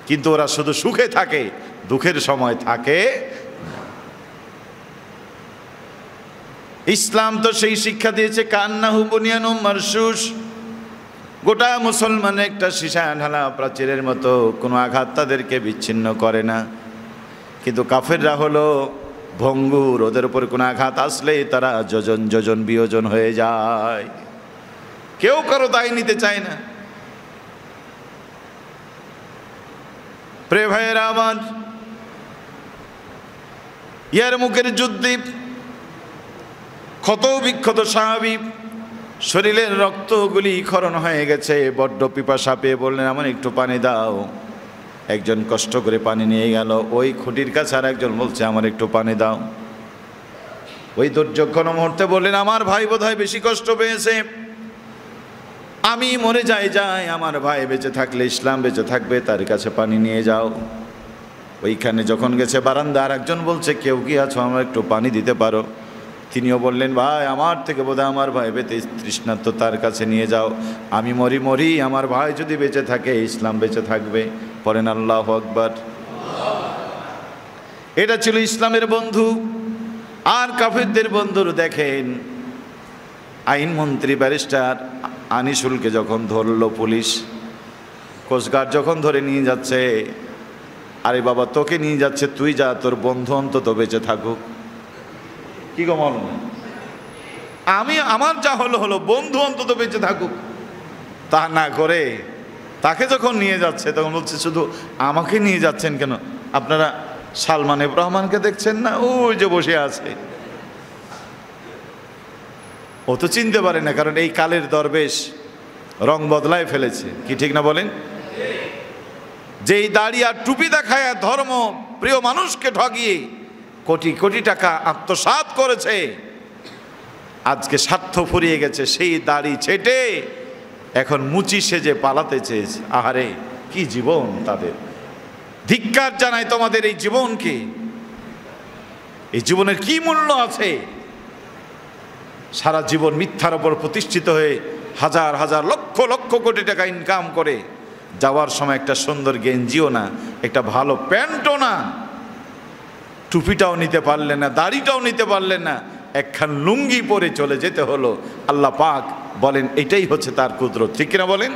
কিন্তু ওরা শুধু সুখে থাকে, দুঃখের সময় থাকে। ইসলাম তো সেই শিক্ষা দিয়েছে, কান্নাহু বুনিয়ানুম মারসুস, গোটা মুসলমানের একটা সীসা ঢালা প্রাচীরের মতো, কোনো আঘাত তাদেরকে বিচ্ছিন্ন করে না। কিন্তু কাফেররা হলো ভঙ্গুর, ওদের উপর কোনো আঘাত আসলেই তারা যোজন যোজন বিয়োজন হয়ে যায়, কেউ কারো দায় নিতে চায় না। প্রিয় ভাইয়েরা আমার, ইয়ারমুকের যুদ্ধে ক্ষত বিক্ষত সাহাবী, শরীরের রক্তগুলি ক্ষরণ হয়ে গেছে, বড্ড পিপাসা পেয়ে বললেন আমার একটু পানি দাও। একজন কষ্ট করে পানি নিয়ে গেল, ওই খুঁটির কাছে আর একজন বলছে আমার একটু পানি দাও। ওই দুর্যোগন মুহূর্তে বললেন, আমার ভাই বোধহয় বেশি কষ্ট পেয়েছে, আমি মরে যাই, আমার ভাই বেঁচে থাকলে ইসলাম বেঁচে থাকবে, তার কাছে পানি নিয়ে যাও। ওইখানে যখন গেছে বারান্দা, আর একজন বলছে কেউ কি আছো, আমার একটু পানি দিতে পারো? তিনিও বললেন, ভাই আমার থেকে বোধহয় আমার ভাই বেঁচে তৃষ্ণার্ত, তার কাছে নিয়ে যাও, আমি মরি, আমার ভাই যদি বেঁচে থাকে ইসলাম বেঁচে থাকবে। পড়েন আল্লাহু আকবার। এটা ছিল ইসলামের বন্ধু। আর কাফেরদের বন্ধুর দেখেন, আইনমন্ত্রী ব্যারিস্টার আনিসুলকে যখন ধরলো পুলিশ, কোস্টগার্ড যখন ধরে নিয়ে যাচ্ছে, আরে বাবা তোকে নিয়ে যাচ্ছে, তুই যা, তোর বন্ধু অন্তত বেঁচে থাকুক। কি গো মন, আমি আমার যা হলো, বন্ধু অন্তত বেঁচে থাকুক। তা না করে তাকে যখন নিয়ে যাচ্ছে তখন বলছে, শুধু আমাকে নিয়ে যাচ্ছেন কেন? আপনারা সালমান এফ রহমানকে দেখছেন না, ওই যে বসে আছে। ও তো চিনতে পারে না, কারণ এই কালের দরবেশ রং বদলায় ফেলেছে। কি ঠিক না বলেন? যেই দাড়ি আর টুপি দেখায় ধর্ম প্রিয় মানুষকে ঠগিয়ে কোটি কোটি টাকা আত্মসাৎ করেছে, আজকে স্বার্থ ফুরিয়ে গেছে, সেই দাড়ি ছেটে এখন মুচি সেজে পালাতে চেয়েছে। আহারে কি জীবন তাদের! ধিক্কার জানাই তোমাদের এই জীবনকে। এই জীবনের কি মূল্য আছে? সারা জীবন মিথ্যার ওপর প্রতিষ্ঠিত হয়ে হাজার হাজার লক্ষ লক্ষ কোটি টাকা ইনকাম করে যাওয়ার সময় একটা সুন্দর গেঞ্জিও না, একটা ভালো প্যান্টও না, টুপিটাও নিতে পারলেন না, দাড়িটাও নিতে পারলেন না, একখান লুঙ্গি পরে চলে যেতে হলো। আল্লাহ পাক বলেন এটাই হচ্ছে তার কুদরত। ঠিক কিনা বলেন?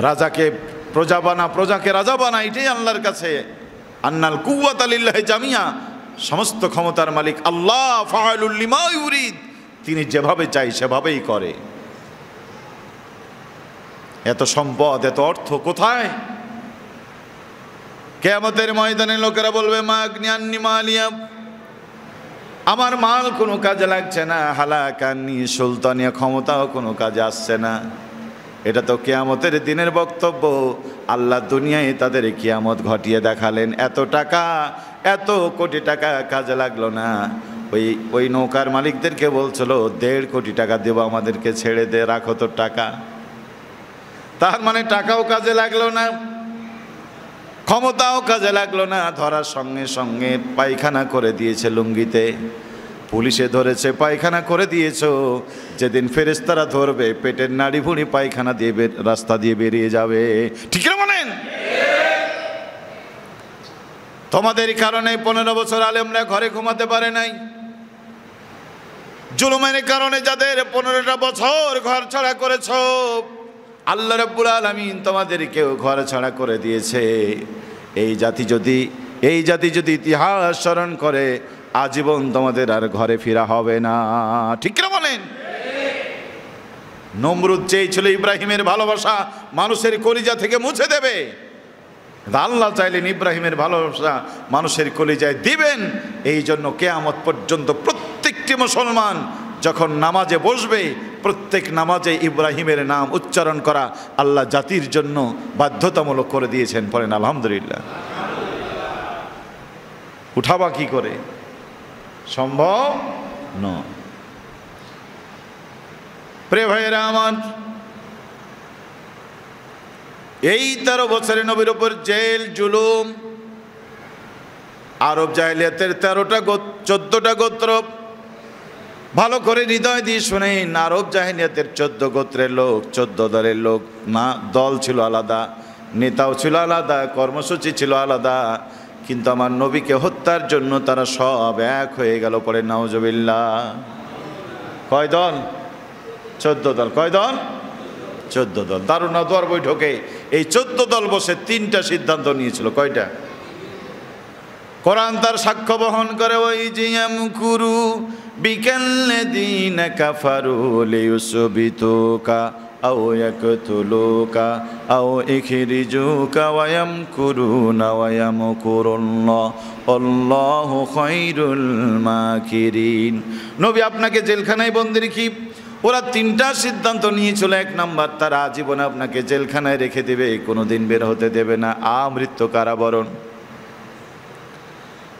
রাজাকে প্রজা বানা, প্রজাকে রাজা বানা, এটাই আল্লাহর কাছে। আন্নাল কুওয়াতা লিল্লাহি জামিয়া, সমস্ত ক্ষমতার মালিক আল্লাহ। ফাআলুল লিমা ইউরিদ, তিনি যেভাবে চাই সেভাবেই করে। এত সম্পদ, এত অর্থ কোথায়? কিয়ামতের ময়দানে লোকেরা বলবে, মা আগনি আন্নি মালিয়া, আমার মাল কোনো কাজে লাগছে না, হালাকান্নি সুলতানিয়া ক্ষমতাও কোনো কাজে আসছে না। এটা তো কিয়ামতের দিনের বক্তব্য। আল্লাহ দুনিয়ায় তাদের কিয়ামত ঘটিয়ে দেখালেন। এত টাকা, এত কোটি টাকা কাজে লাগলো না। ওই নৌকার মালিকদেরকে বলছিল 1.5 কোটি টাকা দেব, আমাদেরকে ছেড়ে দে, রাখো তোর টাকা। তার মানে টাকাও কাজে লাগলো না, ক্ষমতাও কাজে লাগলো না। ধরার সঙ্গে সঙ্গে পায়খানা করে দিয়েছে লুঙ্গিতে, পুলিশে ধরেছে, পায়খানা করে দিয়েছ। যেদিন ফেরেশতারা ধরবে, পেটের নাড়ি ভুঁড়ি পায়খানা দিয়ে রাস্তা দিয়ে বেরিয়ে যাবে। ঠিক না বলেন? তোমাদের কারণে 15 বছর আলেমরা ঘরে ঘুমাতে পারে নাই। জুলুমের কারণে যাদের 15টা বছর ঘর ছাড়া করেছ, আল্লাহ রাব্বুল আলামিন তোমাদেরকেও ঘর ছাড়া করে দিয়েছে। এই জাতি যদি ইতিহাস স্মরণ করে, আজীবন তোমাদের আর ঘরে ফেরা হবে না। ঠিক না বলেন? নমরুদ চেয়েছিল ইব্রাহিমের ভালোবাসা মানুষের কলিজা থেকে মুছে দেবে, আল্লাহ চাইলেন ইব্রাহিমের ভালোবাসা মানুষের কলিজায় দিবেন। এই জন্য কিয়ামত পর্যন্ত প্রত্যেকটি মুসলমান যখন নামাজে বসবে, প্রত্যেক নামাজে ইব্রাহিমের নাম উচ্চারণ করা আল্লাহ জাতির জন্য বাধ্যতামূলক করে দিয়েছেন। পড়েন আলহামদুলিল্লাহ। উঠাবা কি করে? সম্ভব নয়। প্রিয় ভাইয়েরা আমার, এই 13 বছরে নবীর উপর জেল জুলুম, আরব জাহেলিয়াতের 14টা গোত্র, ভালো করে হৃদয় দিয়ে শুনেন। আরব জাহেলিয়াতের 14 গোত্রের লোক, 14 দলের লোক, না দল ছিল আলাদা, নেতাও ছিল আলাদা, কর্মসূচি ছিল আলাদা, কিন্তু আমার নবীকে হত্যার জন্য তারা সব এক হয়ে গেল। পরে নাউজুবিল্লাহ। কয় দল? 14 দল। কয় দল? 14 দল। দারুন নাদওয়ার বৈঠকে এই 14 দল বসে 3টা সিদ্ধান্ত নিয়েছিল। কয়টা? কোরআন তার সাক্ষ্য বহন করে, ওই জিয়াম কুরু বিকাল্লাযীনা কাফারু লিয়ুসবিতুকা আও ইয়াকতুলুকা আও ইখরিজুকা ওয়া ইয়ামকুরুনা ওয়া ইয়ামকুরুল্লাহ আল্লাহু খায়রুল মাকিরিন। নবী আপনাকে জেলখানায় বন্দী রেখে ওরা 3টা সিদ্ধান্ত নিয়েছিল। 1 নাম্বার, তারা আজীবনে আপনাকে জেলখানায় রেখে দেবে, কোনোদিন বের হতে দেবে না, আমৃত্যু কারাবরণ।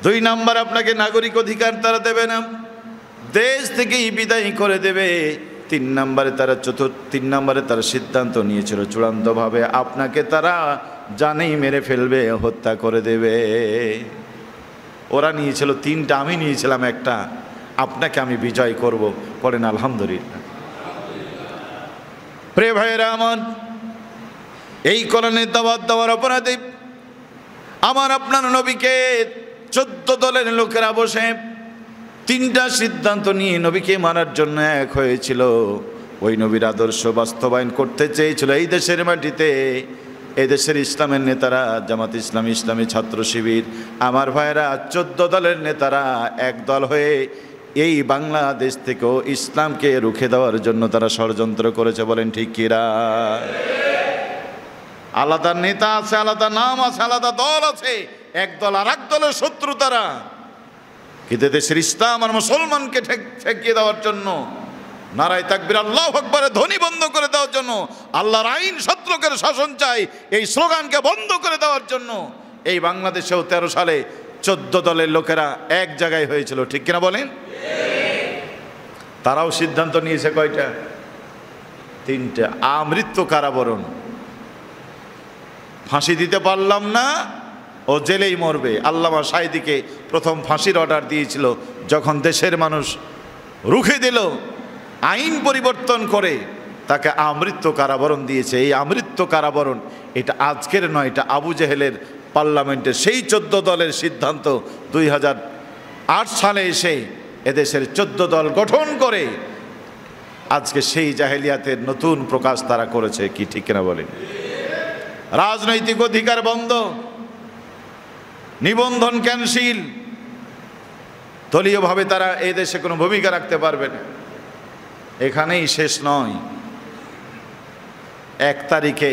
2 নাম্বার, আপনাকে নাগরিক অধিকার তারা দেবে না, দেশ থেকেই বিদায় করে দেবে। 3 নাম্বারে তারা সিদ্ধান্ত নিয়েছিল চূড়ান্তভাবে আপনাকে তারা জানেই মেরে ফেলবে, হত্যা করে দেবে। ওরা নিয়েছিল 3টা, আমি নিয়েছিলাম 1টা, আপনাকে আমি বিজয় করব। পড়েন আলহামদুলিল্লাহ। প্রিয় ভাইয়েরা আমার, এই কোরআনের দাওয়াত দেওয়ার অপরাধে আমার আপনার নবীকে 14 দলের লোকেরা বসে 3টা সিদ্ধান্ত নিয়ে নবীকে মারার জন্য এক হয়েছিল। ওই নবীর আদর্শ বাস্তবায়ন করতে চেয়েছিল এই দেশের মাটিতে। এই দেশের ইসলামের নেতারা, জামাত ইসলামী, ইসলামী ছাত্র শিবির, আমার ভাইয়েরা 14 দলের নেতারা এক দল হয়ে এই বাংলাদেশ থেকেও ইসলামকে রুখে দেওয়ার জন্য তারা ষড়যন্ত্র করেছে। বলেন ঠিক কিরা? আলাদা নেতা আছে, আলাদা নাম আছে, আলাদা দল আছে, এক দল আর এক দলের শত্রু তারা। কিন্তু দেশের ইসলাম আর মুসলমানকে ঠেকিয়ে দেওয়ার জন্য, নারায়ে তাকবীর আল্লাহু আকবার ধ্বনি বন্ধ করে দেওয়ার জন্য, আল্লাহর আইন সত্যকের শাসন চাই এই স্লোগানকে বন্ধ করে দেওয়ার জন্য এই বাংলাদেশেও 13 সালে 14 দলের লোকেরা এক জায়গায় হয়েছিল। ঠিক কিনা বলেন? তারাও সিদ্ধান্ত নিয়েছে কয়টা? 3টা। আমৃত্যু কারাবরণ, ফাঁসি দিতে পারলাম না, ও জেলেই মরবে। আল্লামা সাঈদীকে প্রথম ফাঁসির অর্ডার দিয়েছিল, যখন দেশের মানুষ রুখে দিল, আইন পরিবর্তন করে তাকে আমৃত্যু কারাবরণ দিয়েছে। এই আমৃত্যু কারাবরণ এটা আজকের নয়, এটা আবু জেহেলের পার্লামেন্টে সেই 14 দলের সিদ্ধান্ত। 2008 সালে এসে এদেশের 14 দল গঠন করে আজকে সেই জাহেলিয়াতের নতুন প্রকাশ তারা করেছে। কি ঠিক কিনা বলেন? রাজনৈতিক অধিকার বন্ধ, নিবন্ধন ক্যান্সেল, দলীয়ভাবে তারা এই দেশে কোনো ভূমিকা রাখতে পারবে না। এখানেই শেষ নয়, 1 তারিখে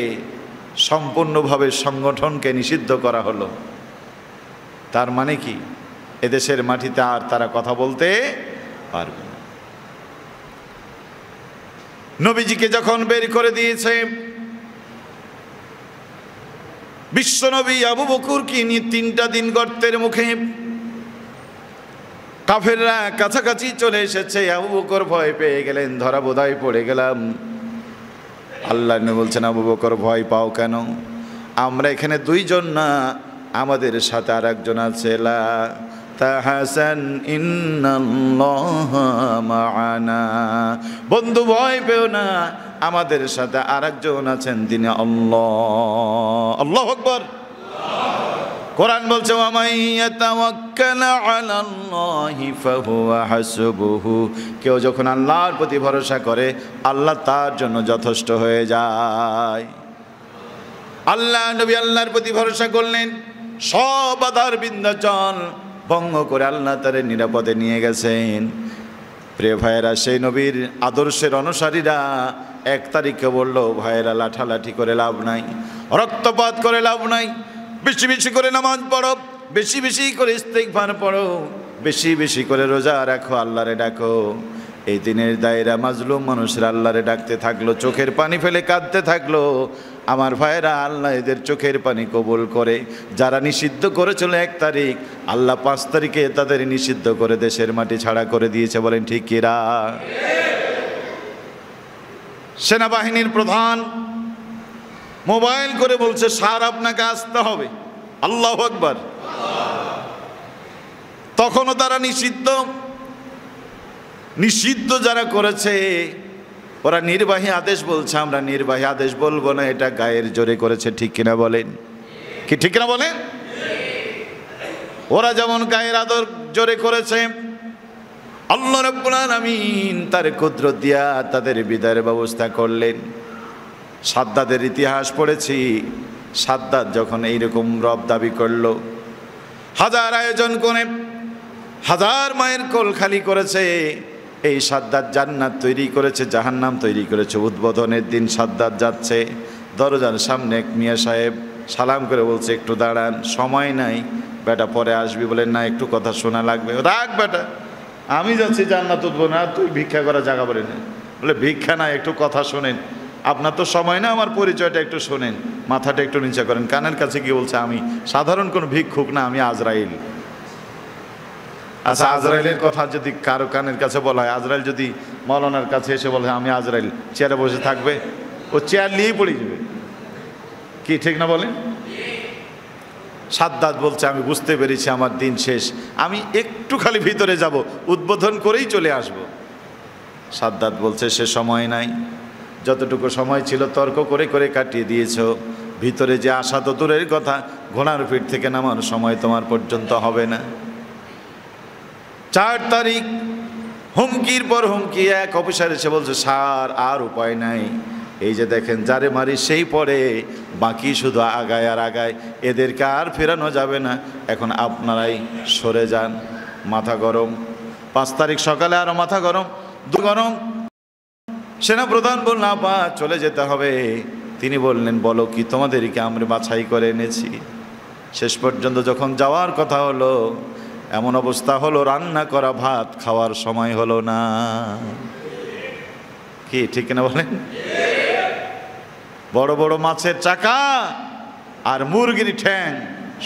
সম্পূর্ণভাবে সংগঠনকে নিষিদ্ধ করা হলো। তার মানে কি? এদেশের মাটিতে আর তারা কথা বলতে পারবে না। নবীজিকে যখন বের করে দিয়েছে, বিশ্বনবী আবু বকরকে নিয়ে 3টা দিন গর্তের মুখে, কাফেররা কাছাকাছি চলে এসেছে। আবু বকর ভয় পেয়ে গেলেন, ধরা বোধহয় পড়ে গেলাম। আল্লাহ নবী বলছেন, আবু বকর ভয় পাও কেন? আমরা এখানে 2 জন না, আমাদের সাথে আর একজন আছে। লা তাহসান ইন্নাল্লাহা মা'ানা, বন্ধু ভয় পেও না, আমাদের সাথে আর একজন আছেন, তিনি আল্লাহ। আল্লাহু আকবার। কোরআন বলছে, ওয়া মান ইয়াতাওয়াক্কাল আলাল্লাহি ফাহুয়া হাসবুহু, কেউ যখন আল্লাহর প্রতি ভরসা করে আল্লাহ তার জন্য যথেষ্ট হয়ে যায়। আল্লাহ নবী আল্লাহর প্রতি ভরসা করলেন, সব বাধার বিন্ধ্যাচল ভঙ্গ করে আল্লাহ তারে নিরাপদে নিয়ে গেছেন। প্রিয় ভাইয়েরা, সেই নবীর আদর্শের অনুসারীরা 1 তারিখে বলল, ভাইয়েরা লাঠালাঠি করে লাভ নাই, রক্তপাত করে লাভ নাই, বেশি বেশি করে নামাজ পড়ো, বেশি বেশি করে ইস্তিগফার পড়ো, বেশি বেশি করে রোজা রাখো, আল্লাহরে ডাকো। এই দিনের দায়রা মাজলুম মানুষরা আল্লাহরে ডাকতে থাকলো, চোখের পানি ফেলে কাঁদতে থাকলো। আমার ভাইয়েরা, আল্লাহ এদের চোখের পানি কবুল করে। যারা নিষিদ্ধ করেছিল 1 তারিখ, আল্লাহ 5 তারিখে তাদের নিষিদ্ধ করে দেশের মাটি ছাড়া করে দিয়েছে। বলেন ঠিক কিরা? সেনাবাহিনীর প্রধান মোবাইল করে বলছে, স্যার আপনাকে আসতে হবে। আল্লাহু আকবার। তখনও তারা নিষিদ্ধ যারা করেছে, ওরা নির্বাহী আদেশ বলছে, আমরা নির্বাহী আদেশ বলবো না, এটা গায়ের জোরে করেছে। ঠিক কিনা বলেন? কি ঠিক কিনা বলেন? ওরা যেমন গায়ের আদর জোরে করেছে, আল্লাহ রাব্বুল আলামিন তার কুদরত দিয়া তাদের বিদায়ের ব্যবস্থা করলেন। সাদ্দাদের ইতিহাস পড়েছি। সাদ্দাদ যখন এইরকম রব দাবি করলো, হাজার আয়োজন করে, হাজার মায়ের কোল খালি করেছে। এই সাদ্দাদ জান্নাত তৈরি করেছে, জাহান্নাম তৈরি করেছে। উদ্বোধনের দিন সাদ্দাদ যাচ্ছে, দরজার সামনে এক মিয়া সাহেব সালাম করে বলছে, একটু দাঁড়ান, সময় নাই বেটা, পরে আসবি। বলেন না, একটু কথা শোনা লাগবে। রাখ বেটা, আমি যাচ্ছি জান্নাত উদ্বোধন, আর তুই ভিক্ষা করা জায়গা বলে না। বলে ভিক্ষা না, একটু কথা শোনেন, আপনার তো সময় না, আমার পরিচয়টা একটু শোনেন, মাথাটা একটু নিচে করেন। কানের কাছে গিয়ে বলছে, আমি সাধারণ কোনো ভিক্ষুক না, আমি আজরাইল। আচ্ছা, আজরাইলের কথা যদি কারো কানের কাছে বলা হয়, আজরাইল যদি মৌলানার কাছে এসে বলে আমি আজরাইল, চেয়ারে বসে থাকবে? ও চেয়ার নিয়েই পড়ে যাবে। কি ঠিক না বলেন? সাদ্দাত বলছে, আমি বুঝতে পেরেছি আমার দিন শেষ, আমি একটু খালি ভিতরে যাব, উদ্বোধন করেই চলে আসব। সাদ্দাত বলছে, সে সময় নাই, যতটুকু সময় ছিল তর্ক করে করে কাটিয়ে দিয়েছ, ভিতরে যে আসা তো দূরের কথা, ঘোড়ার পিঠ থেকে নামার সময় তোমার পর্যন্ত হবে না। 4 তারিখ হুমকির পর হুমকি। এক অফিসার এসে বলছে, স্যার আর উপায় নাই, এই যে দেখেন যারে মারি সেই পরে, বাকি শুধু আগায় আর আগায়, এদেরকে আর ফেরানো যাবে না, এখন আপনারাই সরে যান। মাথা গরম। 5 তারিখ সকালে আরো মাথা গরম, গরম। সেনাপ্রধান বলল, আপা চলে যেতে হবে। তিনি বললেন, বলো কি, তোমাদেরকে আমরা বাছাই করে এনেছি। শেষ পর্যন্ত যখন যাওয়ার কথা হলো, এমন অবস্থা হলো, রান্না করা ভাত খাওয়ার সময় হলো না। কি ঠিক না বলেন? বড় বড় মাছের চাকা আর মুরগির ঠ্যাং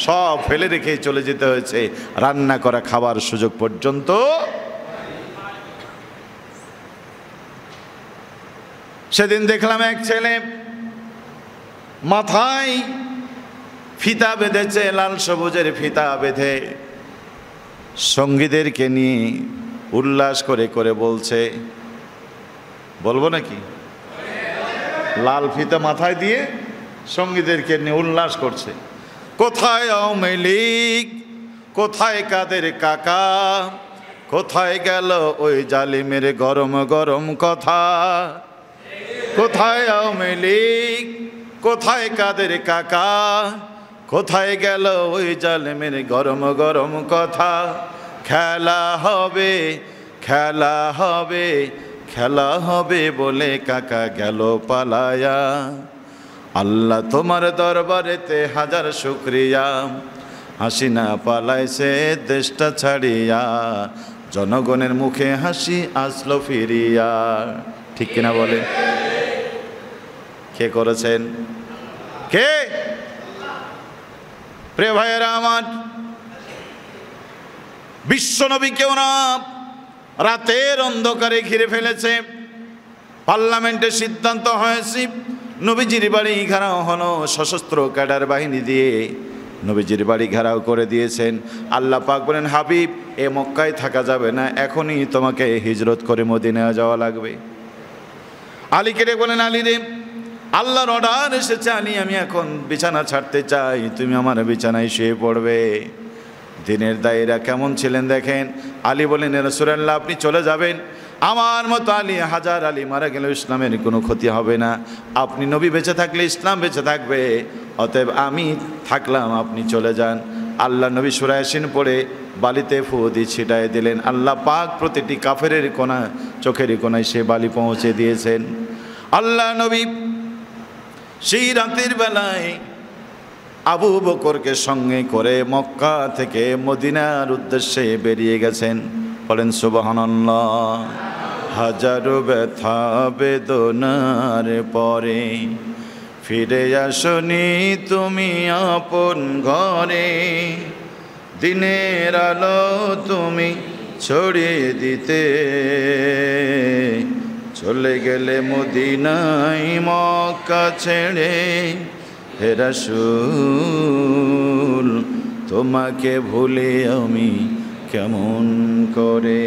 সব ফেলে রেখে চলে যেতে হয়েছে, রান্না করা খাবার সুযোগ পর্যন্ত। সেদিন দেখলাম এক ছেলে মাথায় ফিতা বেঁধেছে, লাল সবুজের ফিতা বেঁধে, সঙ্গীদেরকে নিয়ে উল্লাস করে করে বলছে, বলবো নাকি, লাল ফিতা মাথায় দিয়ে সঙ্গীদেরকে নিয়ে উল্লাস করছে। কোথায় আওয়ামী লীগ, কোথায় কাদের কাকা, কোথায় গেল ওই জালিমের গরম গরম কথা। কোথায় আওয়ামী লীগ, কোথায় কাদের কাকা, কোথায় গেল ওই জালিমের গরম গরম কথা। খেলা হবে, খেলা হবে, খেলা হবে বলে কাকা গেল পালায়া। আল্লাহ তোমার দরবারেতে হাজার শুকরিয়া, হাসিনা পালাইছে দেশটা ছাড়িয়া, জনগণের মুখে হাসি আসলো ফিরিয়া। ঠিক কিনা বলে? কে করেছেন? কে? প্রিয় ভাইয়েরা আমার, বিশ্বনবীকে ওরা রাতের অন্ধকারে ঘিরে ফেলেছে। পার্লামেন্টে সিদ্ধান্ত হয়েছে, নবীজির বাড়ি ঘেরাও হলো, সশস্ত্র ক্যাডার বাহিনী দিয়ে নবীজির বাড়ি ঘেরাও করে দিয়েছেন। আল্লাহ পাক বলেন, হাবিব এ মক্কায় থাকা যাবে না, এখনই তোমাকে হিজরত করে মদিনা যাওয়া লাগবে। আলীকে ডেকে বলেন, আলী রে, আল্লাহর অর্ডার এসেছে, আলী আমি এখন বিছানা ছাড়তে চাই, তুমি আমার বিছানায় শুয়ে পড়বে। দিনের দায়ীরা কেমন ছিলেন দেখেন। আলী বলেন, রাসূলুল্লাহ আপনি চলে যাবেন, আমার মতো আলী, হাজার আলী মারা গেল ইসলামের কোনো ক্ষতি হবে না, আপনি নবী বেঁচে থাকলে ইসলাম বেঁচে থাকবে, অতএব আমি থাকলাম, আপনি চলে যান। আল্লাহ নবী সূরা ইয়াসিন পড়ে বালিতে ফু দিয়ে ছিটায় দিলেন। আল্লাহ পাক প্রতিটি কাফেরের কোণা চোখের কোণায় সে বালি পৌঁছে দিয়েছেন। আল্লাহ নবী সেই রাতের বেলায় আবু বকরকে সঙ্গে করে মক্কা থেকে মদিনার উদ্দেশ্যে বেরিয়ে গেছেন। বলেন সুবহানাল্লাহ। হাজারো ব্যথা বেদনার পরে ফিরে আসনি তুমি আপন ঘরে, দিনের আলো তুমি ছড়িয়ে দিতে চলে গেলে মদিনায় মক্কা ছেড়ে। হে রাসূল তোমাকে ভুলে আমি কেমন করে,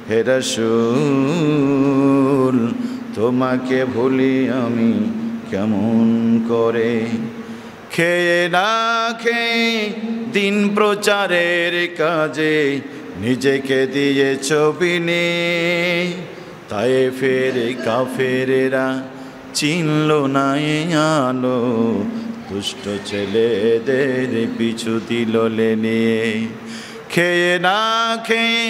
হে রাসূল তোমাকে ভুলি আমি কেমন করে। খেয়ে না খেয়ে দিন প্রচারের কাজে নিজেকে দিয়েছ বিনে, তায়েফের কাফেরেরা চিনল না আলো, দুষ্ট ছেলেদের পিছু দিল লেনে। খেয়ে না খেয়ে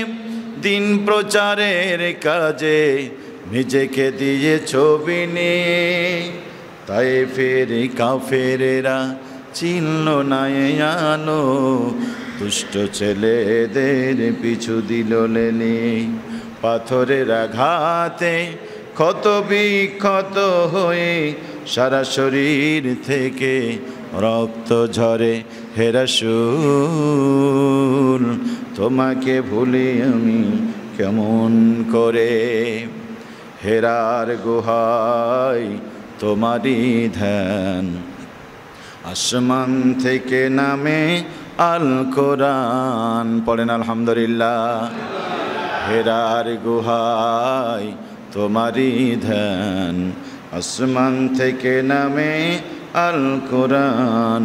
দিন প্রচারের কাজে নিজেকে দিয়েছ বিনে, তায়েফের কাফেরেরা চিনল না আলো, দুষ্ট ছেলেদের পিছু দিল লেনে। পাথরের আঘাতে ক্ষত বিক্ষত হয়ে সারা শরীর থেকে রক্ত ঝরে। হে রাসূল তোমাকে ভুলি আমি কেমন করে। হেরার গুহায় তোমারই ধ্যান, আসমান থেকে নামে আল কোরআন। পড়েন আলহামদুলিল্লাহ। হেরার গুহায় তোমারই ধ্যান, আসমান থেকে নামে আল কোরআন।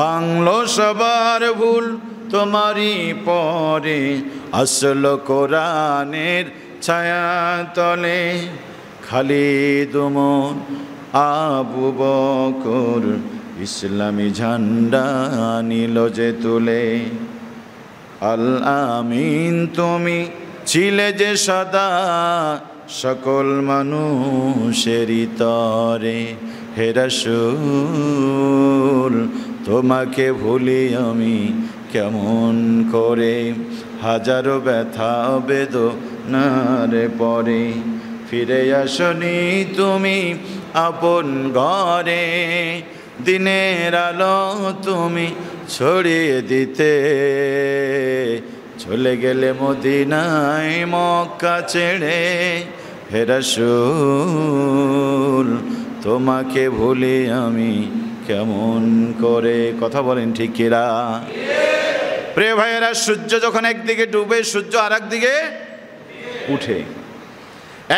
বাংলো সবার ভুল তোমারই পরে, আসল কোরআনের ছায়া তলে। খালিদ ওমর আবু বকর ইসলামী ঝান্ডা নিল যে তুলে। আল আমিন তুমি ছিলে যে সদা সকল মানুষেরই তরে। হে রাসূল তোমাকে ভুলি আমি কেমন করে। হাজারো ব্যথা বেদনার পরে ফিরে আসনি তুমি আপন ঘরে, দিনের আলো তুমি ছড়িয়ে দিতে চলে গেলে মদিনায় মক্কা ছেড়ে। হে রাসূল তোমাকে ভুলি আমি কেমন করে। কথা বলেন ঠিক কিরা? প্রিয় ভাইয়েরা, সূর্য যখন একদিকে ডুবে সূর্য আর একদিকে উঠে।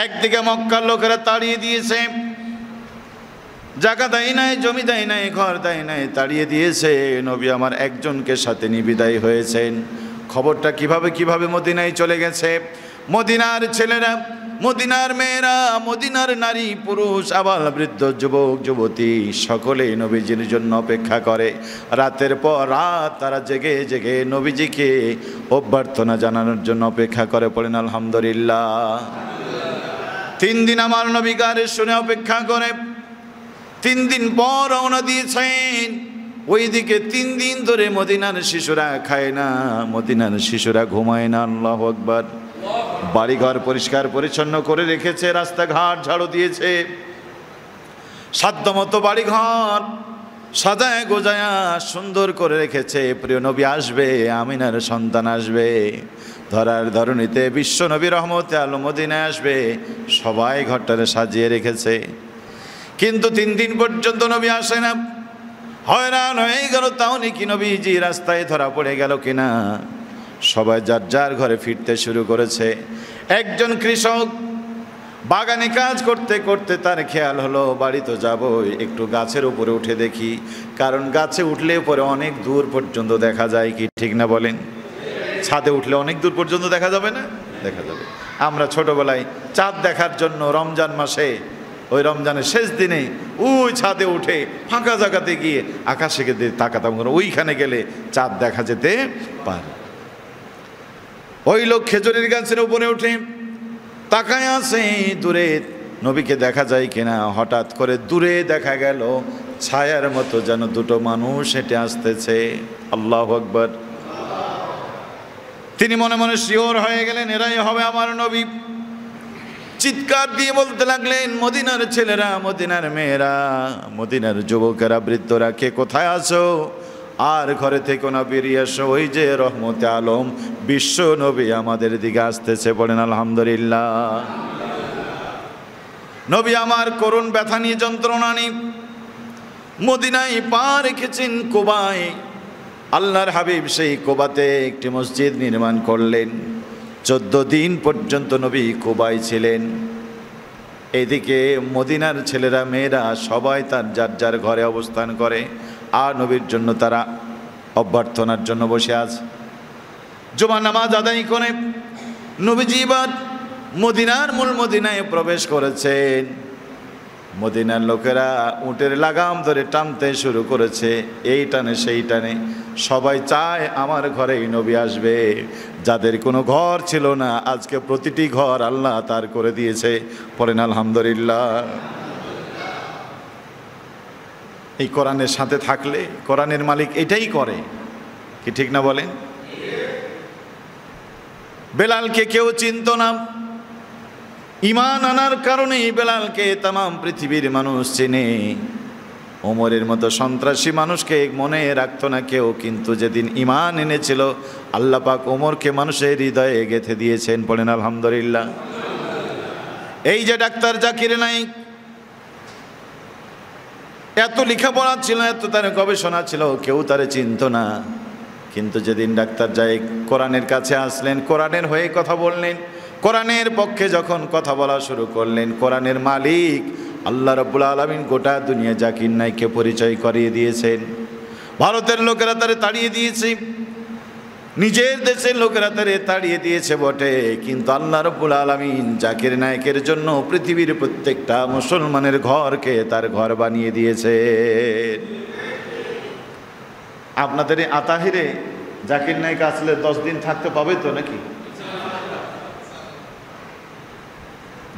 একদিকে মক্কার লোকেরা তাড়িয়ে দিয়েছে, জায়গা দেয় নাই, জমি দেয় নাই, ঘর দেয় নাই, তাড়িয়ে দিয়েছে। নবী আমার একজনকে সাথে নিয়ে বিদায় হয়েছেন। খবরটা কিভাবে মদিনায় চলে গেছে। মদিনার ছেলেরা, মদিনার মেয়েরা, মদিনার নারী পুরুষ, আবাল বৃদ্ধ, যুবক যুবতী সকলেই নবীজির জন্য অপেক্ষা করে। রাতের পর রাত তারা জেগে জেগে নবীজিকে অভ্যর্থনা জানানোর জন্য অপেক্ষা করে। পড়েন আলহামদুলিল্লাহ। 3 দিন আমার নবী গানে শুনে অপেক্ষা করে। 3 দিন পর রওনা দিয়েছেন। ওইদিকে 3 দিন ধরে মদিনার শিশুরা খায় না, মদিনার শিশুরা ঘুমায় না। আল্লাহু আকবার। বাড়িঘর পরিষ্কার পরিচ্ছন্ন করে রেখেছে, রাস্তাঘাট ঝাড়ু দিয়েছে, সাধ্যমতো বাড়িঘর সাজায় গোজায়া সুন্দর করে রেখেছে। প্রিয় নবী আসবে, আমিনার সন্তান আসবে, ধরার ধরণীতে বিশ্ব নবী রহমতে আলো মদিনায় আসবে, সবাই ঘরটারে সাজিয়ে রেখেছে। কিন্তু 3 দিন পর্যন্ত নবী আসে না। হয়রান হয়ে গেল, তাও নাকি নবীজি রাস্তায় ধরা পড়ে গেল কিনা। সবাই যার যার ঘরে ফিরতে শুরু করেছে। একজন কৃষক বাগানে কাজ করতে করতে তার খেয়াল হলো বাড়ি তো যাবই, একটু গাছের উপরে উঠে দেখি, কারণ গাছে উঠলে পরে অনেক দূর পর্যন্ত দেখা যায়। কি ঠিক না বলেন? ছাদে উঠলে অনেক দূর পর্যন্ত দেখা যাবে না? দেখা যাবে। আমরা ছোটবেলায় চাঁদ দেখার জন্য রমজান মাসে, ওই রমজানের শেষ দিনে ওই ছাদে উঠে ফাঁকা জায়গাতে গিয়ে আকাশে তাকাতাম, ওইখানে গেলে চাঁদ দেখা যেতে পারে। ওই লোক খেজুরের গাছের উপরে উঠে তাকায় আছে দূরে নবীকে দেখা যায় কিনা। হঠাৎ করে দূরে দেখা গেল ছায়ার মতো যেন দুটো মানুষ হেঁটে আসতেছে। আল্লাহু আকবার। তিনি মনে মনে শিওর হয়ে গেলেন এরাই হবে আমার নবী। চিৎকার দিয়ে বলতে লাগলেন, মদিনার ছেলেরা, মদিনার মেয়েরা, মদিনার যুবকেরা, বৃদ্ধরা, কে কোথায় আছো? আর ঘরে থেকে না বেরিয়ে এসো, ওই যে রহমতে আলম বিশ্ব নবী আমাদের দিকে আসতেছে। বলেন আলহামদুলিল্লাহ। নবী আমার করুণ ব্যথা নিয়ে, যন্ত্রণা নিয়ে মদিনায় পা রেখেছেন, কুবায়। আল্লাহর হাবিব সেই কুবাতে একটি মসজিদ নির্মাণ করলেন। 14 দিন পর্যন্ত নবী কুবায় ছিলেন। এদিকে মদিনার ছেলেরা, মেয়েরা সবাই তার যার যার ঘরে অবস্থান করে, আর নবীর জন্য তারা অভ্যর্থনার জন্য বসে আছে। জুমা নামাজ আদায় করে নবীজি এবার মদিনার মূল মদিনায় প্রবেশ করেছেন। মদিনার লোকেরা উটের লাগাম ধরে টানতে শুরু করেছে, এই টানে সেই টানে। সবাই চায় আমার ঘরেই নবী আসবে। যাদের কোনো ঘর ছিল না, আজকে প্রতিটি ঘর আল্লাহ তার করে দিয়েছে। পড়েন আলহামদুলিল্লাহ। এই কোরআনের সাথে থাকলে কোরআনের মালিক এটাই করে, কি ঠিক না বলেন? বেলালকে কেউ চিনত না, ঈমান আনার কারণেই বেলালকে তামাম পৃথিবীর মানুষ চেনে। ওমরের মতো সন্ত্রাসী মানুষকে মনে রাখতো না কেউ, কিন্তু যেদিন ঈমান এনেছিল আল্লাহ পাক ওমরকে মানুষের হৃদয়ে গেঁথে দিয়েছেন। পড়েন আলহামদুলিল্লাহ। এই যে ডাক্তার জাকির নায়েক, এত লেখাপড়া ছিল, এত তার গবেষণা ছিল, কেউ তারে চিনত না। কিন্তু যেদিন ডাক্তার জাকির কোরআনের কাছে আসলেন, কোরআনের হয়ে কথা বললেন, কোরআনের পক্ষে যখন কথা বলা শুরু করলেন, কোরআনের মালিক আল্লাহ রাব্বুল আলামিন গোটা দুনিয়া জাকির নায়েককে পরিচয় করিয়ে দিয়েছেন। ভারতের লোকেরা তারে তাড়িয়ে দিয়েছে, নিজের দেশের লোকেরা তারে তাড়িয়ে দিয়েছে বটে, কিন্তু আল্লাহ রাব্বুল আলামিন জাকির নায়েকের জন্য পৃথিবীর প্রত্যেকটা মুসলমানের ঘরকে তার ঘর বানিয়ে দিয়েছে। আপনাদের আতাহিরে জাকির নায়েক আসলে 10 দিন থাকতে পাবে তো নাকি?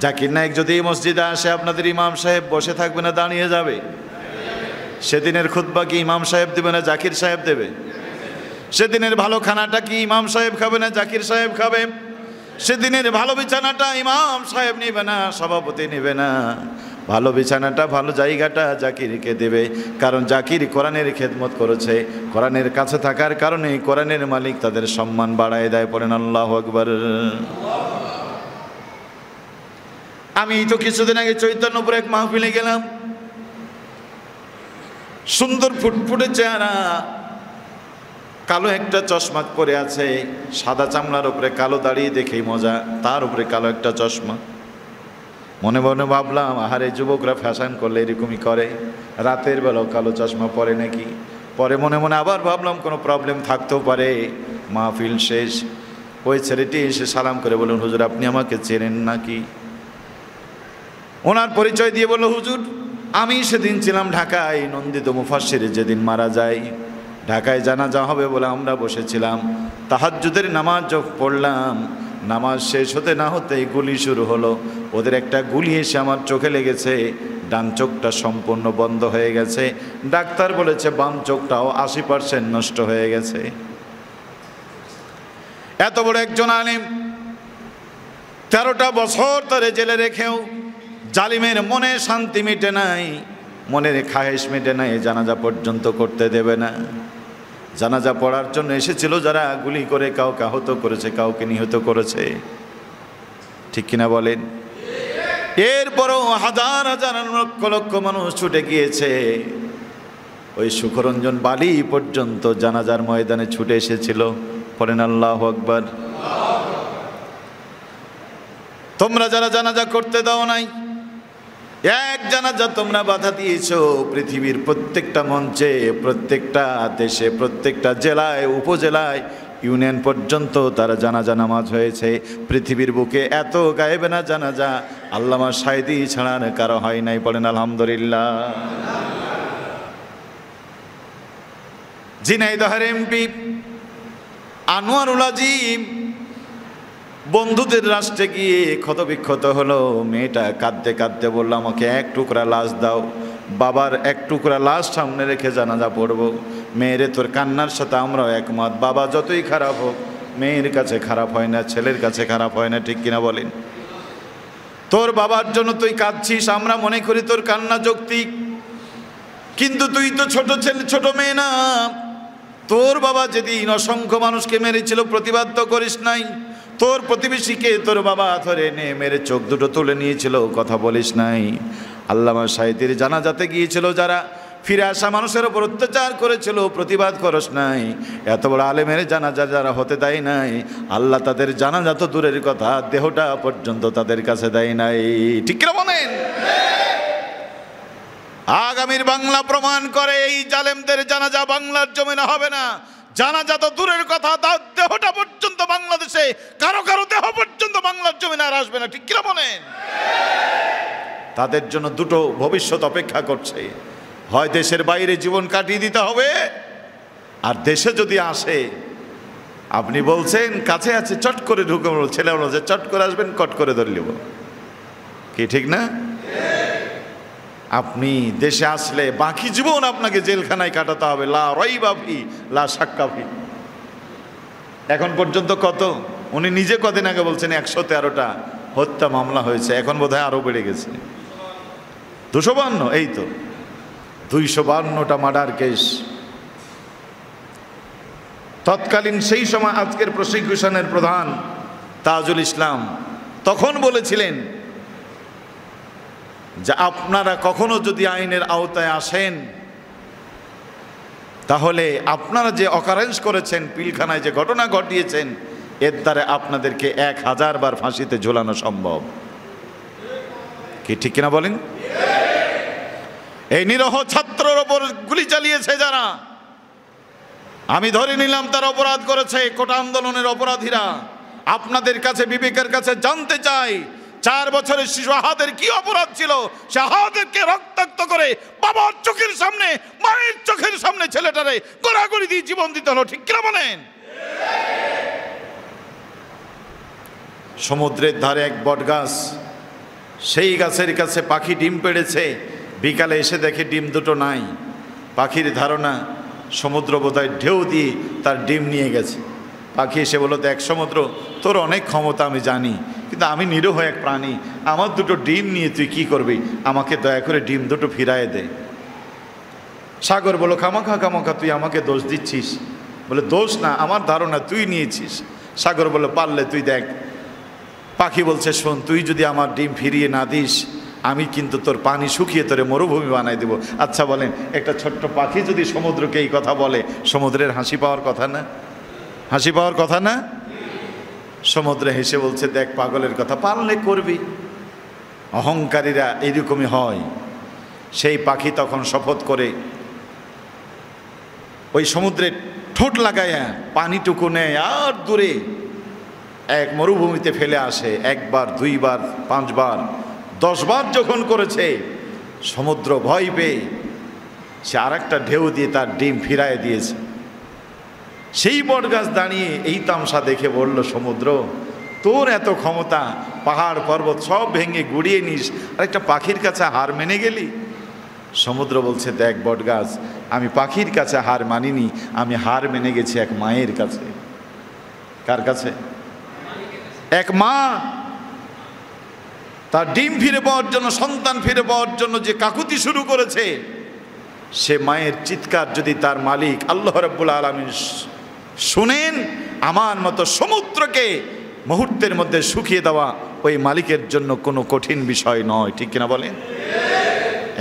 জাকির নায়েক যদি এই মসজিদে আসে, আপনাদের ইমাম সাহেব বসে থাকবে না দাঁড়িয়ে যাবে? সেদিনের খুতবা কি ইমাম সাহেব দেবে না জাকির সাহেব দেবে? সেদিনের ভালো খানাটা কি ইমাম সাহেব খাবে না জাকির সাহেব খাবে? সেদিনের ভালো বিছানাটা ইমাম সাহেব নেবে না, সভাপতি নেবে না। ভালো বিছানাটা, ভালো জায়গাটা জাকিরকে দেবে, কারণ জাকির কোরআনের খেদমত করেছে। কোরআনের কাছে থাকার কারণে কোরআনের মালিক তাদের সম্মান বাড়ায় দেয়। পড়েন আল্লাহু আকবার। আমি তো কিছুদিন আগে চৈতন্যপুরে এক মাহফিলে গেলাম। সুন্দর ফুটফুটে চেহারা, কালো একটা চশমা পরে আছে, সাদা চামড়ার উপরে কালো দাঁড়িয়ে দেখেই মজা, তার উপরে কালো একটা চশমা। মনে মনে ভাবলাম, আহারে যুবকরা ফ্যাশন করলে এরকমই করে, রাতের বেলাও কালো চশমা পরে নাকি। পরে মনে মনে আবার ভাবলাম কোনো প্রবলেম থাকতেও পারে। মাহফিল শেষ, ওই ছেলেটি এসে সালাম করে বলুন, হুজুর আপনি আমাকে চেনেন নাকি? ওনার পরিচয় দিয়ে বলল, হুজুর আমি সেদিন ছিলাম ঢাকায়, নন্দিত মুফাসসির যেদিন মারা যায়, ঢাকায় জানাজা হবে বলে আমরা বসেছিলাম। তাহাজ্জুদের নামাজ পড়লাম, নামাজ শেষ হতে না হতেই গুলি শুরু হলো। ওদের একটা গুলি এসে আমার চোখে লেগেছে, ডান চোখটা সম্পূর্ণ বন্ধ হয়ে গেছে। ডাক্তার বলেছে বাম চোখটাও 80% নষ্ট হয়ে গেছে। এত বড় একজন আলেম 13টা বছর ধরে জেলে রেখেও জালিমের মনে শান্তি মিটে নাই, মনের খায়েশ মিটে নাই, জানাজা পর্যন্ত করতে দেবে না। জানাজা পড়ার জন্য এসেছিল যারা গুলি করে কাউকে আহত করেছে, কাউকে নিহত করেছে, ঠিক কিনা বলেন? এরপরও হাজার হাজার লক্ষ লক্ষ মানুষ ছুটে গিয়েছে। ওই সুখরঞ্জন বালি পর্যন্ত জানাজার ময়দানে ছুটে এসেছিল। পড়েন আল্লাহু আকবার। তোমরা যারা জানাজা করতে দাও নাই, এক জানাজা তোমরা বাধা দিয়েছো। পৃথিবীর প্রত্যেকটা মঞ্চে, প্রত্যেকটা দেশে, প্রত্যেকটা জেলায়, উপজেলায়, ইউনিয়ন পর্যন্ত তারা জানাজা নামাজ হয়েছে। পৃথিবীর বুকে এত গায়েবে না জানাজা আল্লামা সাঈদী ছাড়া কারো হয় নাই। বলেন আলহামদুলিল্লাহ। ঝিনাইদহের এমপি আনোয়ারুল আজিম বন্ধুদের রাষ্ট্রে গিয়ে ক্ষতবিক্ষত হলো। মেয়েটা কাঁদতে কাঁদতে বলল, আমাকে এক টুকরা লাশ দাও, বাবার এক টুকরা লাশ সামনে রেখে জানাজা পড়ব। মেয়েরে তোর কান্নার সাথে আমরাও একমত, বাবা যতই খারাপ হোক মেয়ের কাছে খারাপ হয় না, ছেলের কাছে খারাপ হয় না, ঠিক কিনা বলেন? তোর বাবার জন্য তুই কাঁদছিস, আমরা মনে করি তোর কান্না যৌক্তিক, কিন্তু তুই তো ছোট ছেলে ছোট মেয়ে না। তোর বাবা যেদিন অসংখ্য মানুষকে মেরেছিল প্রতিবাদ তো করিস নাই। তোর প্রতিবেশীকে তোর বাবা ধরে এনে মেরে চোখ দুটো তুলে নিয়েছিল, কথা বলিস নাই। আল্লামা সাঈদীর জানাজাতে গিয়েছিল যারা, ফিরে আসা মানুষের উপর অত্যাচার করেছিল, প্রতিবাদ করস নাই। এত বড় আলেমের জানাজা যারা হতে দেয় নাই, আল্লাহ তাদের জানাজা তো দূরের কথা, দেহটা পর্যন্ত তাদের কাছে দেয় নাই, ঠিক কিনা বলেন? আগামীর বাংলা প্রমাণ করে এই জালেমদের জানাজা বাংলার জমিনে হবে না। জানাজা তো দূরের কথা, তার দেহটা পর্যন্ত বাংলাদেশে, কারো কারো দেহ পর্যন্ত বাংলার জমিনে আর আসবে না, ঠিক কিনা বলেন? তাদের জন্য দুটো ভবিষ্যৎ অপেক্ষা করছে, হয় দেশের বাইরে জীবন কাটিয়ে দিতে হবে, আর দেশে যদি আসে, আপনি বলছেন কাছে আছে চট করে ঢুকে, ছেলে বলো যে চট করে আসবেন, কট করে ধরে নেব, কি ঠিক না? আপনি দেশে আসলে বাকি জীবন আপনাকে জেলখানায় কাটাতে হবে, লা রাইবা ফি লা শাক্কা ফি। এখন পর্যন্ত কত, উনি নিজে কদিন আগে বলছেন 113টা হত্যা মামলা হয়েছে, এখন বোধহয় আরো বেড়ে গেছে 252। এই তো 252টা মার্ডার কেস। তৎকালীন সেই সময় আজকের প্রসিকিউশনের প্রধান তাজুল ইসলাম তখন বলেছিলেন যে আপনারা কখনো যদি আইনের আওতায় আসেন, তাহলে আপনারা যে অকারেন্স করেছেন, পিলখানায় যে ঘটনা ঘটিয়েছেন, এর দ্বারা আপনাদেরকে 1000 বার ফাঁসিতে ঝোলানো সম্ভব, কি ঠিক কিনা বলেন? এই নিরহ ছাত্রের ওপর গুলি চালিয়েছে যারা, আমি ধরে নিলাম তারা অপরাধ করেছে, কোটা আন্দোলনের অপরাধীরা। আপনাদের কাছে বিবেকের কাছে জানতে চাই, 4 বছরের শিশু আহাদের কি অপরাধ ছিল? সে আহাদেরকে রক্তাক্ত করে বাবার চোখের সামনে, মায়ের চোখের সামনে ছেলেটারে গোড়াগড়ি দিয়ে জীবন দিতে হলো, ঠিক কিনা বলেন? সমুদ্রের ধারে এক বট গাছ, সেই গাছের কাছে পাখি ডিম পেড়েছে, বিকালে এসে দেখে ডিম দুটো নাই। পাখির ধারণা সমুদ্র বোধহয় ঢেউ দিয়ে তার ডিম নিয়ে গেছে। পাখি এসে বলল, দেখ সমুদ্র, তোর অনেক ক্ষমতা আমি জানি, কিন্তু আমি নিরীহ এক প্রাণী, আমার দুটো ডিম নিয়ে তুই কি করবি? আমাকে দয়া করে ডিম দুটো ফিরায় দে। সাগর বলো, খামাখা তুই আমাকে দোষ দিচ্ছিস। বলে, দোষ না, আমার ধারণা তুই নিয়েছিস। সাগর বলে, পারলে তুই দেখ। পাখি বলছে, শোন, তুই যদি আমার ডিম ফিরিয়ে না দিস, আমি কিন্তু তোর পানি শুকিয়ে তোরে মরুভূমি বানাই দেব। আচ্ছা বলেন, একটা ছোট্ট পাখি যদি সমুদ্রকে এই কথা বলে, সমুদ্রের হাসি পাওয়ার কথা না? হাসি পাওয়ার কথা না? সমুদ্র হেসে বলছে, দেখ পাগলের কথা, পারলে করবি। অহংকারীরা এইরকমই হয়। সেই পাখি তখন শপথ করে ওই সমুদ্রের ঠোঁট লাগাইয়া পানিটুকু নেয়, আর দূরে এক মরুভূমিতে ফেলে আসে। 1 বার 2 বার 5 বার 10 বার যখন করেছে, সমুদ্র ভয় পেয়ে সে আর একটা ঢেউ দিয়ে তার ডিম ফিরায় দিয়েছে। সেই বটগাছ দাঁড়িয়ে এই তামসা দেখে বলল, সমুদ্র, তোর এত ক্ষমতা, পাহাড় পর্বত সব ভেঙে গুড়িয়ে নিস, আর একটা পাখির কাছে হার মেনে গেলি? সমুদ্র বলছে, দেখ বটগাছ, আমি পাখির কাছে হার মানিনি, আমি হার মেনে গেছি এক মায়ের কাছে। কার কাছে? এক মা তার ডিম ফিরে পাওয়ার জন্য, সন্তান ফিরে পাওয়ার জন্য যে কাকুতি শুরু করেছে, সে মায়ের চিৎকার যদি তার মালিক আল্লাহ রাব্বুল আলামিন শুনেন, আমার মতো সমুদ্রকে মুহূর্তের মধ্যে শুকিয়ে দেওয়া ওই মালিকের জন্য কোনো কঠিন বিষয় নয়, ঠিক কিনা বলেন?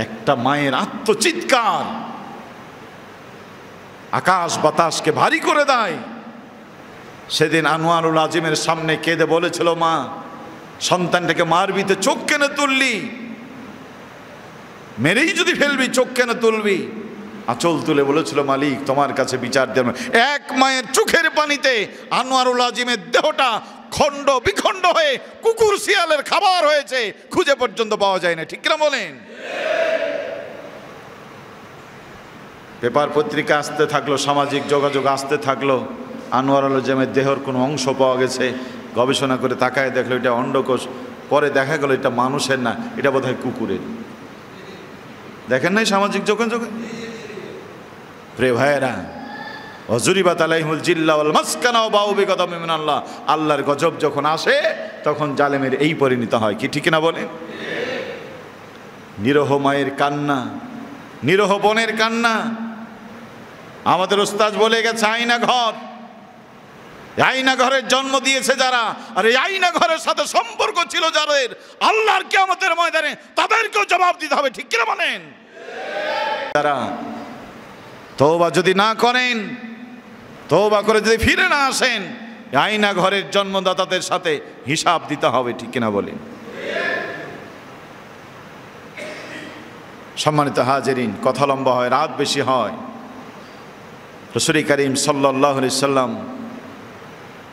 একটা মায়ের আত্মচিৎকার আকাশ বাতাসকে ভারী করে দেয়। সেদিন আনোয়ারুল আজিমের সামনে কেঁদে বলেছিল, মা, সন্তানটাকে মারবি তো চোখ কেন তুললি? মেরেই যদি ফেলবি, চোখ কেন তুলবি? আঁচল তুলে বলেছিল, মালিক তোমার কাছে বিচার দেব। এক মায়ের চোখের পানিতে আনোয়ারুল আজিমের দেহটা খণ্ড বিখণ্ড হয়ে কুকুর শিয়ালের খাবার হয়েছে, খুঁজে পর্যন্ত পাওয়া যায় না, ঠিক কিনা বলেন? পেপার পত্রিকা আসতে থাকলো, সামাজিক যোগাযোগ আসতে থাকলো, আনোয়ারুল আজিমের দেহের কোনো অংশ পাওয়া গেছে, গবেষণা করে তাকায় দেখলো এটা অন্ডকোষ, পরে দেখা গেল এটা মানুষের না, এটা বোধহয় কুকুরের। দেখেন নাই সামাজিক যোগাযোগ? প্রিয় ভাইয়েরা, ওয়াজুরিবাত আলাইহিমুল জিল্লা ওয়াল মাসকানা ওয়া বাউ বিগাদাবিন মিনাল্লাহ, আল্লাহর গজব যখন আসে তখন জালেমের এই পরিণত হয়। কি ঠিক না বলেন? নিরহ মায়ের কান্না, নিরহ বোনের কান্না। আমাদের ওস্তাদ বলে গেছে আয়না ঘর, আয়না ঘরের জন্ম দিয়েছে যারা, আর এই আয়না ঘরের সাথে সম্পর্ক ছিল যাদের, আল্লাহর কিয়ামতের ময়দানে তাদেরকেও জবাব দিতে হবে। ঠিক কিনা বলেন? যারা তওবা যদি না করেন, তওবা করে যদি ফিরে না আসেন, আয়না ঘরের জন্মদাতাদের সাথে হিসাব দিতে হবে। ঠিক কিনা বলেন? সম্মানিত হাজিরিন, কথা লম্বা হয়, রাত বেশি হয়। রাসূল করিম সাল্লাল্লাহু আলাইহি সাল্লাম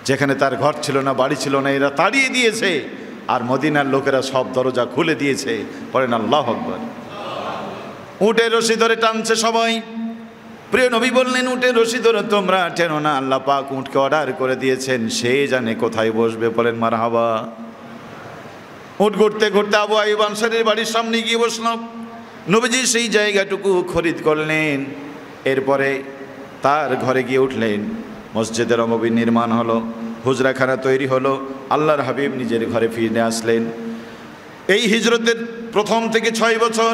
যেখানে তার ঘর ছিল না, বাড়ি ছিল না, এরা তাড়িয়ে দিয়েছে, আর মদিনার লোকেরা সব দরজা খুলে দিয়েছে। পড়েন আল্লাহু আকবার। উটের রশি ধরে টানছে সবাই। প্রিয় নবী বললেন, উটের রশি ধরে তোমরা টেনো না, আল্লাহ পাক উটকে অর্ডার করে দিয়েছেন, সে জানে কোথায় বসবে। বলেন মারহাবা। উট ঘুরতে ঘুরতে আবু আইয়ুব আনসারীর বাড়ির সামনে গিয়ে বসল। নবীজি সেই জায়গাটুকু খরিদ করলেন, এরপরে তার ঘরে গিয়ে উঠলেন। মসজিদে নববী নির্মাণ হলো, হুজরাখানা তৈরি হলো, আল্লাহর হাবিব নিজের ঘরে ফিরে আসলেন। এই হিজরতের প্রথম থেকে 6 বছর,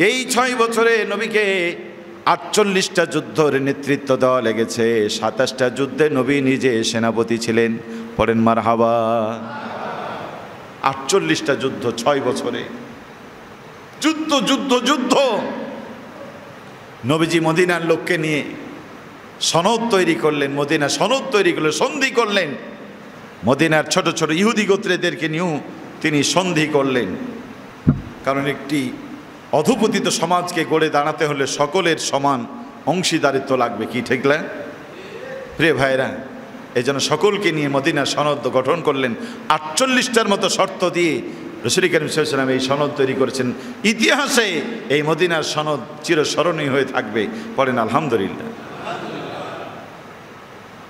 এই 6 বছরে নবীকে 48টা যুদ্ধের নেতৃত্ব দেওয়া লেগেছে। 27টা যুদ্ধে নবী নিজে সেনাপতি ছিলেন। পড়েন মারহাবা। 48টা যুদ্ধ 6 বছরে, যুদ্ধ যুদ্ধ যুদ্ধ। নবীজি মদিনার লোককে নিয়ে সনদ তৈরি করলেন, মদিনা সনদ তৈরি করলেন, সন্ধি করলেন। মদিনার ছোট ছোট ইহুদি গোত্রদেরকে নিয়েও তিনি সন্ধি করলেন। কারণ একটি অধপতিত সমাজকে গড়ে দাঁড়াতে হলে সকলের সমান অংশীদারিত্ব লাগবে। কি ঠিক না প্রিয় ভাইরা? এই জন্য সকলকে নিয়ে মদিনার সনদ গঠন করলেন। 48টার মতো শর্ত দিয়ে রাসূল করিম সাল্লাল্লাহু আলাইহি ওয়াসাল্লাম এই সনদ তৈরি করেছেন। ইতিহাসে এই মদিনার সনদ চিরস্মরণীয় হয়ে থাকবে। পড়েন আলহামদুলিল্লাহ।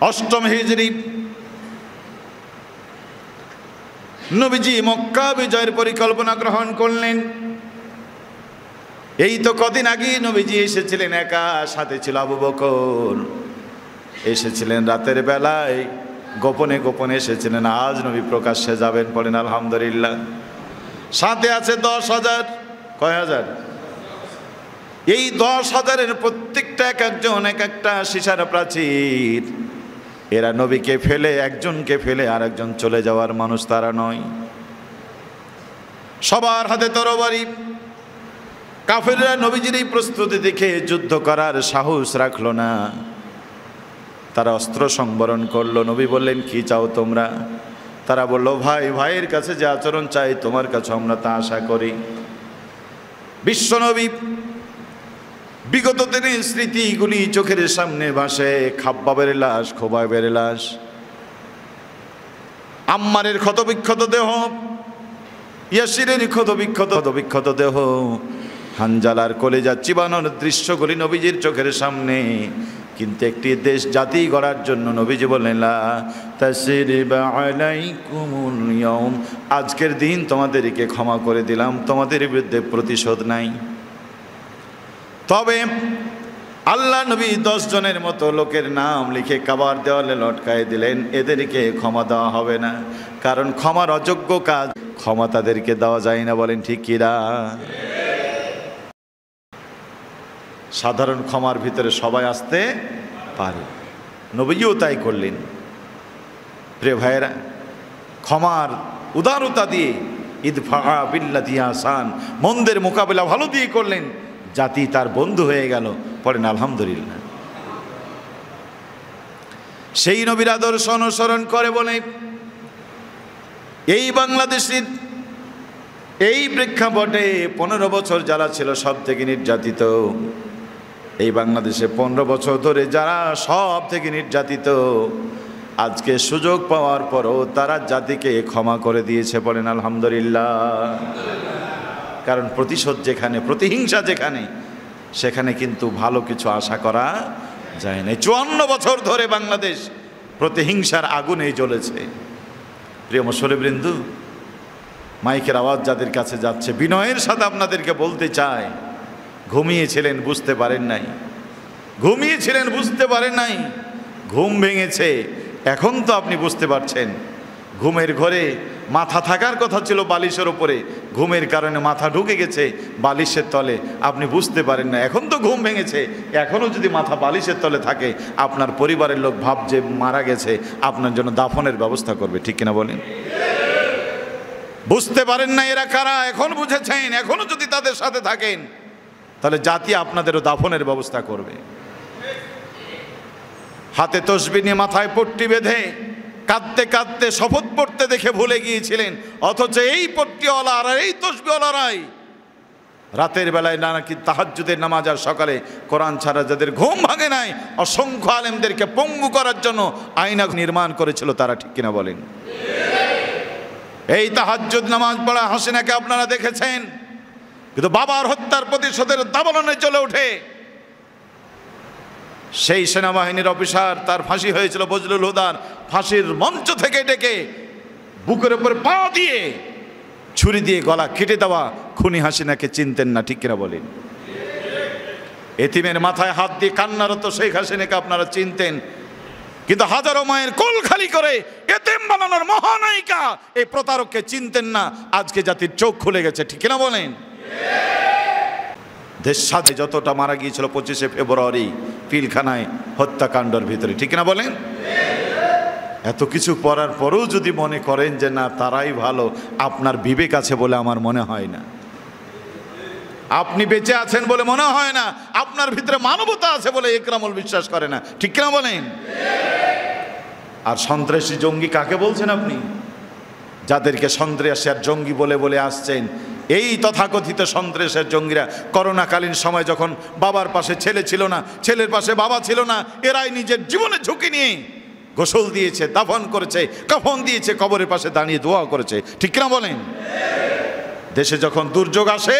8ম হিজরি নবীজি মক্কা বিজয়ের পরিকল্পনা গ্রহণ করলেন। এই তো কদিন আগে নবীজি এসেছিলেন একা, সাথে ছিল আবু বকর। এসেছিলেন রাতের বেলায়, গোপনে গোপনে এসেছিলেন। আজ নবী প্রকাশ্যে যাবেন। পড়েন আলহামদুলিল্লাহ। সাথে আছে 10,000। কয় হাজার? এই 10,000-এর প্রত্যেকটা এক একজন এক একটা সীসার প্রাচীর। এরা নবীকে ফেলে, একজনকে ফেলে আর একজন চলে যাওয়ার মানুষ তারা নয়। সবার হাতে তরবারি। কাফেররা নবীজির এই প্রস্তুতি দেখে যুদ্ধ করার সাহস রাখলো না। তারা অস্ত্র সংবরণ করলো। নবী বললেন, কি চাও তোমরা? তারা বলল, ভাই ভাইয়ের কাছে যে আচরণ চাই তোমার কাছে আমরা তা আশা করি। বিশ্বনবী বিগত দিনের স্মৃতিগুলি চোখের সামনে ভাসে। খাব্বাবের লাশ, খোবাবের লাশ, আম্মারের ক্ষতবিক্ষত দেহ, ইয়াসিরের ক্ষতবিক্ষত দেহ, হানজালার কলেজা চিবানোর দৃশ্যগুলি নবীজির চোখের সামনে। কিন্তু একটি দেশ জাতি গড়ার জন্য নবীজি বললেন, লা তাসরিবা আলাইকুমুল ইয়াউম, আজকের দিন তোমাদেরকে ক্ষমা করে দিলাম, তোমাদের বিরুদ্ধে প্রতিশোধ নাই। তবে আল্লাহ নবী 10 জনের মতো লোকের নাম লিখে কাবার দেওয়ালে লটকায় দিলেন। এদেরকে ক্ষমা দেওয়া হবে না, কারণ ক্ষমার অযোগ্য কাজ ক্ষমা তাদেরকে দেওয়া যায় না। বলেন ঠিক কিনা? সাধারণ ক্ষমার ভিতরে সবাই আসতে পারে, নবীজিও তাই করলেন। প্রিয় ভাইয়েরা, ক্ষমার উদারতা দিয়ে ইদফা বিল্লাতি আহসান, মন্দের মোকাবেলা ভালো দিয়ে করলেন, জাতি তার বন্ধু হয়ে গেল। পড়েন আলহামদুলিল্লাহ। সেই নবীর আদর্শ অনুসরণ করে বলে এই বাংলাদেশের এই প্রেক্ষাপটে 15 বছর যারা ছিল সব থেকে নির্যাতিত, এই বাংলাদেশে 15 বছর ধরে যারা সব থেকে নির্যাতিত, আজকে সুযোগ পাওয়ার পরও তারা জাতিকে ক্ষমা করে দিয়েছে। পড়েন আলহামদুলিল্লাহ। কারণ প্রতিশোধ যেখানে, প্রতিহিংসা যেখানে, সেখানে কিন্তু ভালো কিছু আশা করা যায় না। 54 বছর ধরে বাংলাদেশ প্রতিহিংসার আগুনে জ্বলেছে। প্রিয় মুসল্লিবৃন্দ, মাইকের আওয়াজ যাদের কাছে যাচ্ছে, বিনয়ের সাথে আপনাদেরকে বলতে চাই, ঘুমিয়েছিলেন বুঝতে পারেন নাই, ঘুমিয়েছিলেন বুঝতে পারেন নাই, ঘুম ভেঙেছে এখন তো আপনি বুঝতে পারছেন। ঘুমের ঘরে মাথা থাকার কথা ছিল বালিশের ওপরে, ঘুমের কারণে মাথা ঢুকে গেছে বালিশের তলে, আপনি বুঝতে পারেন না। এখন তো ঘুম ভেঙেছে, এখনও যদি মাথা বালিশের তলে থাকে, আপনার পরিবারের লোক ভাবছে মারা গেছে, আপনার জন্য দাফনের ব্যবস্থা করবে, ঠিক কিনা বলেন? বুঝতে পারেন না এরা কারা, এখন বুঝেছেন। এখনো যদি তাদের সাথে থাকেন তাহলে জাতি আপনাদেরও দাফনের ব্যবস্থা করবে। হাতে তসবিহ নিয়ে মাথায় পট্টি বেঁধে কাঁদতে কাঁদতে শপথ পড়তে দেখে ভুলে গিয়েছিলেন, অথচ এই পট্টিওয়ালা আর এই তসবিহওয়ালারাই রাতের বেলায় নাকি তাহাজ্জুদের নামাজ আর সকালে কোরআন ছাড়া যাদের ঘুম ভাঙে নাই, অসংখ্য আলেমদেরকে পঙ্গু করার জন্য আইনা নির্মাণ করেছিল তারা, ঠিক কিনা বলেন? এই তাহাজ্জুদ নামাজ পড়া হাসিনাকে আপনারা দেখেছেন, কিন্তু বাবার হত্যার প্রতিশোধের দাবানলে চলে ওঠে সেই সেনাবাহিনীর অফিসার, তার ফাঁসি হয়েছিল বজলুল হুদার, ফাঁসির মঞ্চ থেকে ডেকে বুকের উপর পা দিয়ে ছুরি দিয়ে গলা কেটে দেওয়া খুনি হাসিনাকে চিনতেন না, ঠিক কিনা বলেন? এতিমের মাথায় হাত দিয়ে কান্নারত শেখ হাসিনাকে আপনারা চিনতেন, কিন্তু হাজারো মায়ের কোল খালি করে এতিম বানানোর মহানায়িকা এই প্রতারককে চিনতেন না। আজকে জাতির চোখ খুলে গেছে, ঠিক কিনা বলেন? দেশ সাথে যতটা মারা গিয়েছিল 25শে ফেব্রুয়ারি পিলখানায় হত্যাকাণ্ডের ভিতরে, ঠিক কিনা বলেন? এত কিছু করার পরেও যদি মনে করেন যে না তারাই ভালো, আপনার বিবেক আছে বলে আমার মনে হয় না, আপনি বেঁচে আছেন বলে মনে হয় না, আপনার ভিতরে মানবতা আছে বলে একরামুল বিশ্বাস করে না, ঠিক কিনা বলেন? আর সন্ত্রাসী জঙ্গি কাকে বলছেন আপনি? যাদেরকে সন্ত্রাসী আর জঙ্গি বলে বলে আসছেন, এই তথাকথিত সন্ত্রাসের জঙ্গিরা করোনাকালীন সময় যখন বাবার পাশে ছেলে ছিল না, ছেলের পাশে বাবা ছিল না, এরাই নিজের জীবনে ঝুঁকি নিয়ে গোসল দিয়েছে, দাফন করেছে, কাফন দিয়েছে, কবরের পাশে দাঁড়িয়ে দোয়া করেছে, ঠিক কিনা বলেন? দেশে যখন দুর্যোগ আসে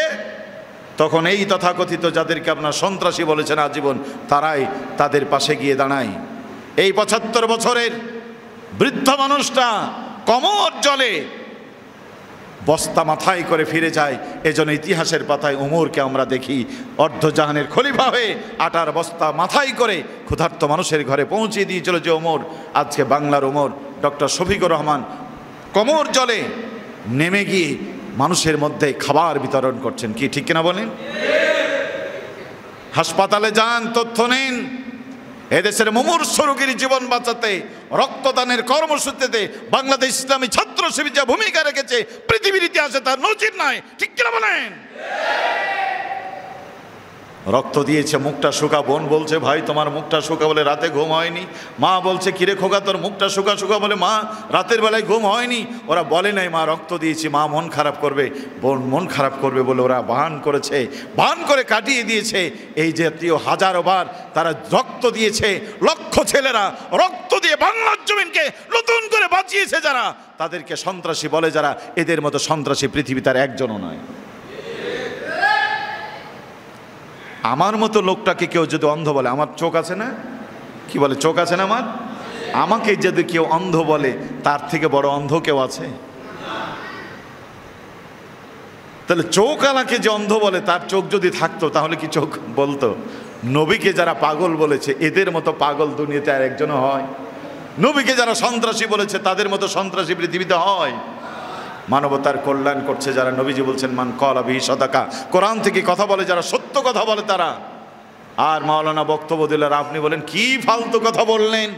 তখন এই তথাকথিত যাদেরকে আপনার সন্ত্রাসী বলেছেন আজীবন, তারাই তাদের পাশে গিয়ে দাঁড়ায়। এই 75 বছরের বৃদ্ধ মানুষটা কোমর জলে বস্তা মাথায় করে ফিরে যায়। এজন্য ইতিহাসের পাতায় ওমরকে আমরা দেখি অর্ধজাহানের খলিফা হয়ে আটার বস্তা মাথায় করে ক্ষুধার্ত মানুষের ঘরে পৌঁছে দিয়েছিল যে ওমর, আজকে বাংলার ওমর ডক্টর শফিকুর রহমান কোমর জলে নেমে গিয়ে মানুষের মধ্যে খাবার বিতরণ করছেন, কি ঠিক কিনা বলেন? হাসপাতালে যান, তথ্য নিন, এদেশের মুমূর্ষ রোগীর জীবন বাঁচাতে রক্তদানের কর্মসূচিতে বাংলাদেশ ইসলামী ছাত্র শিবির যা ভূমিকা রেখেছে পৃথিবীর ইতিহাসে তার নজির নাই, ঠিক কিনা বলেন? রক্ত দিয়েছে, মুখটা শুকা। বোন বলছে ভাই তোমার মুখটা শুকা, বলে রাতে ঘুম হয়নি। মা বলছে কিরে খোকা তোর মুখটা শুকা শুকা, বলে মা রাতের বেলায় ঘুম হয়নি। ওরা বলে নাই মা রক্ত দিয়েছি, মা মন খারাপ করবে, বোন মন খারাপ করবে বলে ওরা বান করেছে, বান করে কাটিয়ে দিয়েছে। এই জাতীয় হাজারো বার তারা রক্ত দিয়েছে, লক্ষ ছেলেরা রক্ত দিয়ে বাংলার জমিনকে নতুন করে বাঁচিয়েছে যারা, তাদেরকে সন্ত্রাসী বলে যারা, এদের মতো সন্ত্রাসী পৃথিবী তার একজনও নয়। আমার মতো লোকটাকে কেউ যদি অন্ধ বলে, আমার চোখ আছে না, কি বলে চোখ আছে না আমার, আমাকে যদি কেউ অন্ধ বলে তার থেকে বড় অন্ধ কেউ আছে? তাহলে চোখ আলাকে যে অন্ধ বলে তার চোখ যদি থাকতো তাহলে কি চোখ বলতো? নবীকে যারা পাগল বলেছে এদের মতো পাগল দুনিয়াতে আর একজনও হয়? নবীকে যারা সন্ত্রাসী বলেছে তাদের মতো সন্ত্রাসী পৃথিবীতে হয়? মানবতার কল্যাণ করছে যারা, নবীজি বলছেন মান ক্বালা বিহি সাদাকা, কোরআন থেকে কথা বলে যারা, সত্য কথা বলে তারা। আর মাওলানা বক্তব্য দিলেন, আপনি বলেন কি ফালতু কথা বললেন,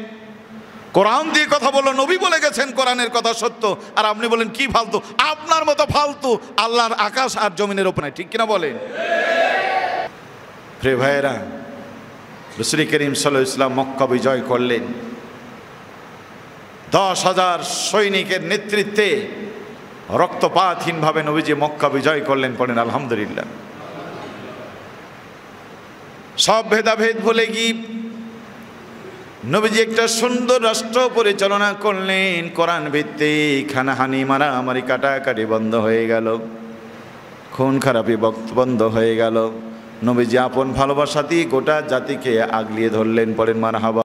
কোরআন দিয়ে কথা বললো, নবী বলে গেছেন কোরআনের কথা সত্য, আর আপনি বলেন কি ফালতু। আপনার মতো ফালতু আল্লাহর আকাশ আর জমিনের ওপর নাই, ঠিক কিনা বলেন? প্রিয় ভাইয়েরা, রাসূল করিম সাল্লাল্লাহু আলাইহি ওয়াসাল্লাম মক্কা বিজয় করলেন, 10,000 সৈনিকের নেতৃত্বে রক্তপাতহীনভাবে নবীজি মক্কা বিজয় করলেন। পড়েন আলহামদুলিল্লাহ। সব ভেদাভেদ ভুলে গিয়ে নবীজি একটা সুন্দর রাষ্ট্র পরিচালনা করলেন, কোরআন ভিত্তিক। হানাহানি মারামারি কাটাকাটি বন্ধ হয়ে গেল, খুন খারাপি বন্ধ হয়ে গেল। নবীজি আপন ভালোবাসা দিয়ে গোটা জাতিকে আগলিয়ে ধরলেন। পড়েন মারহাবা।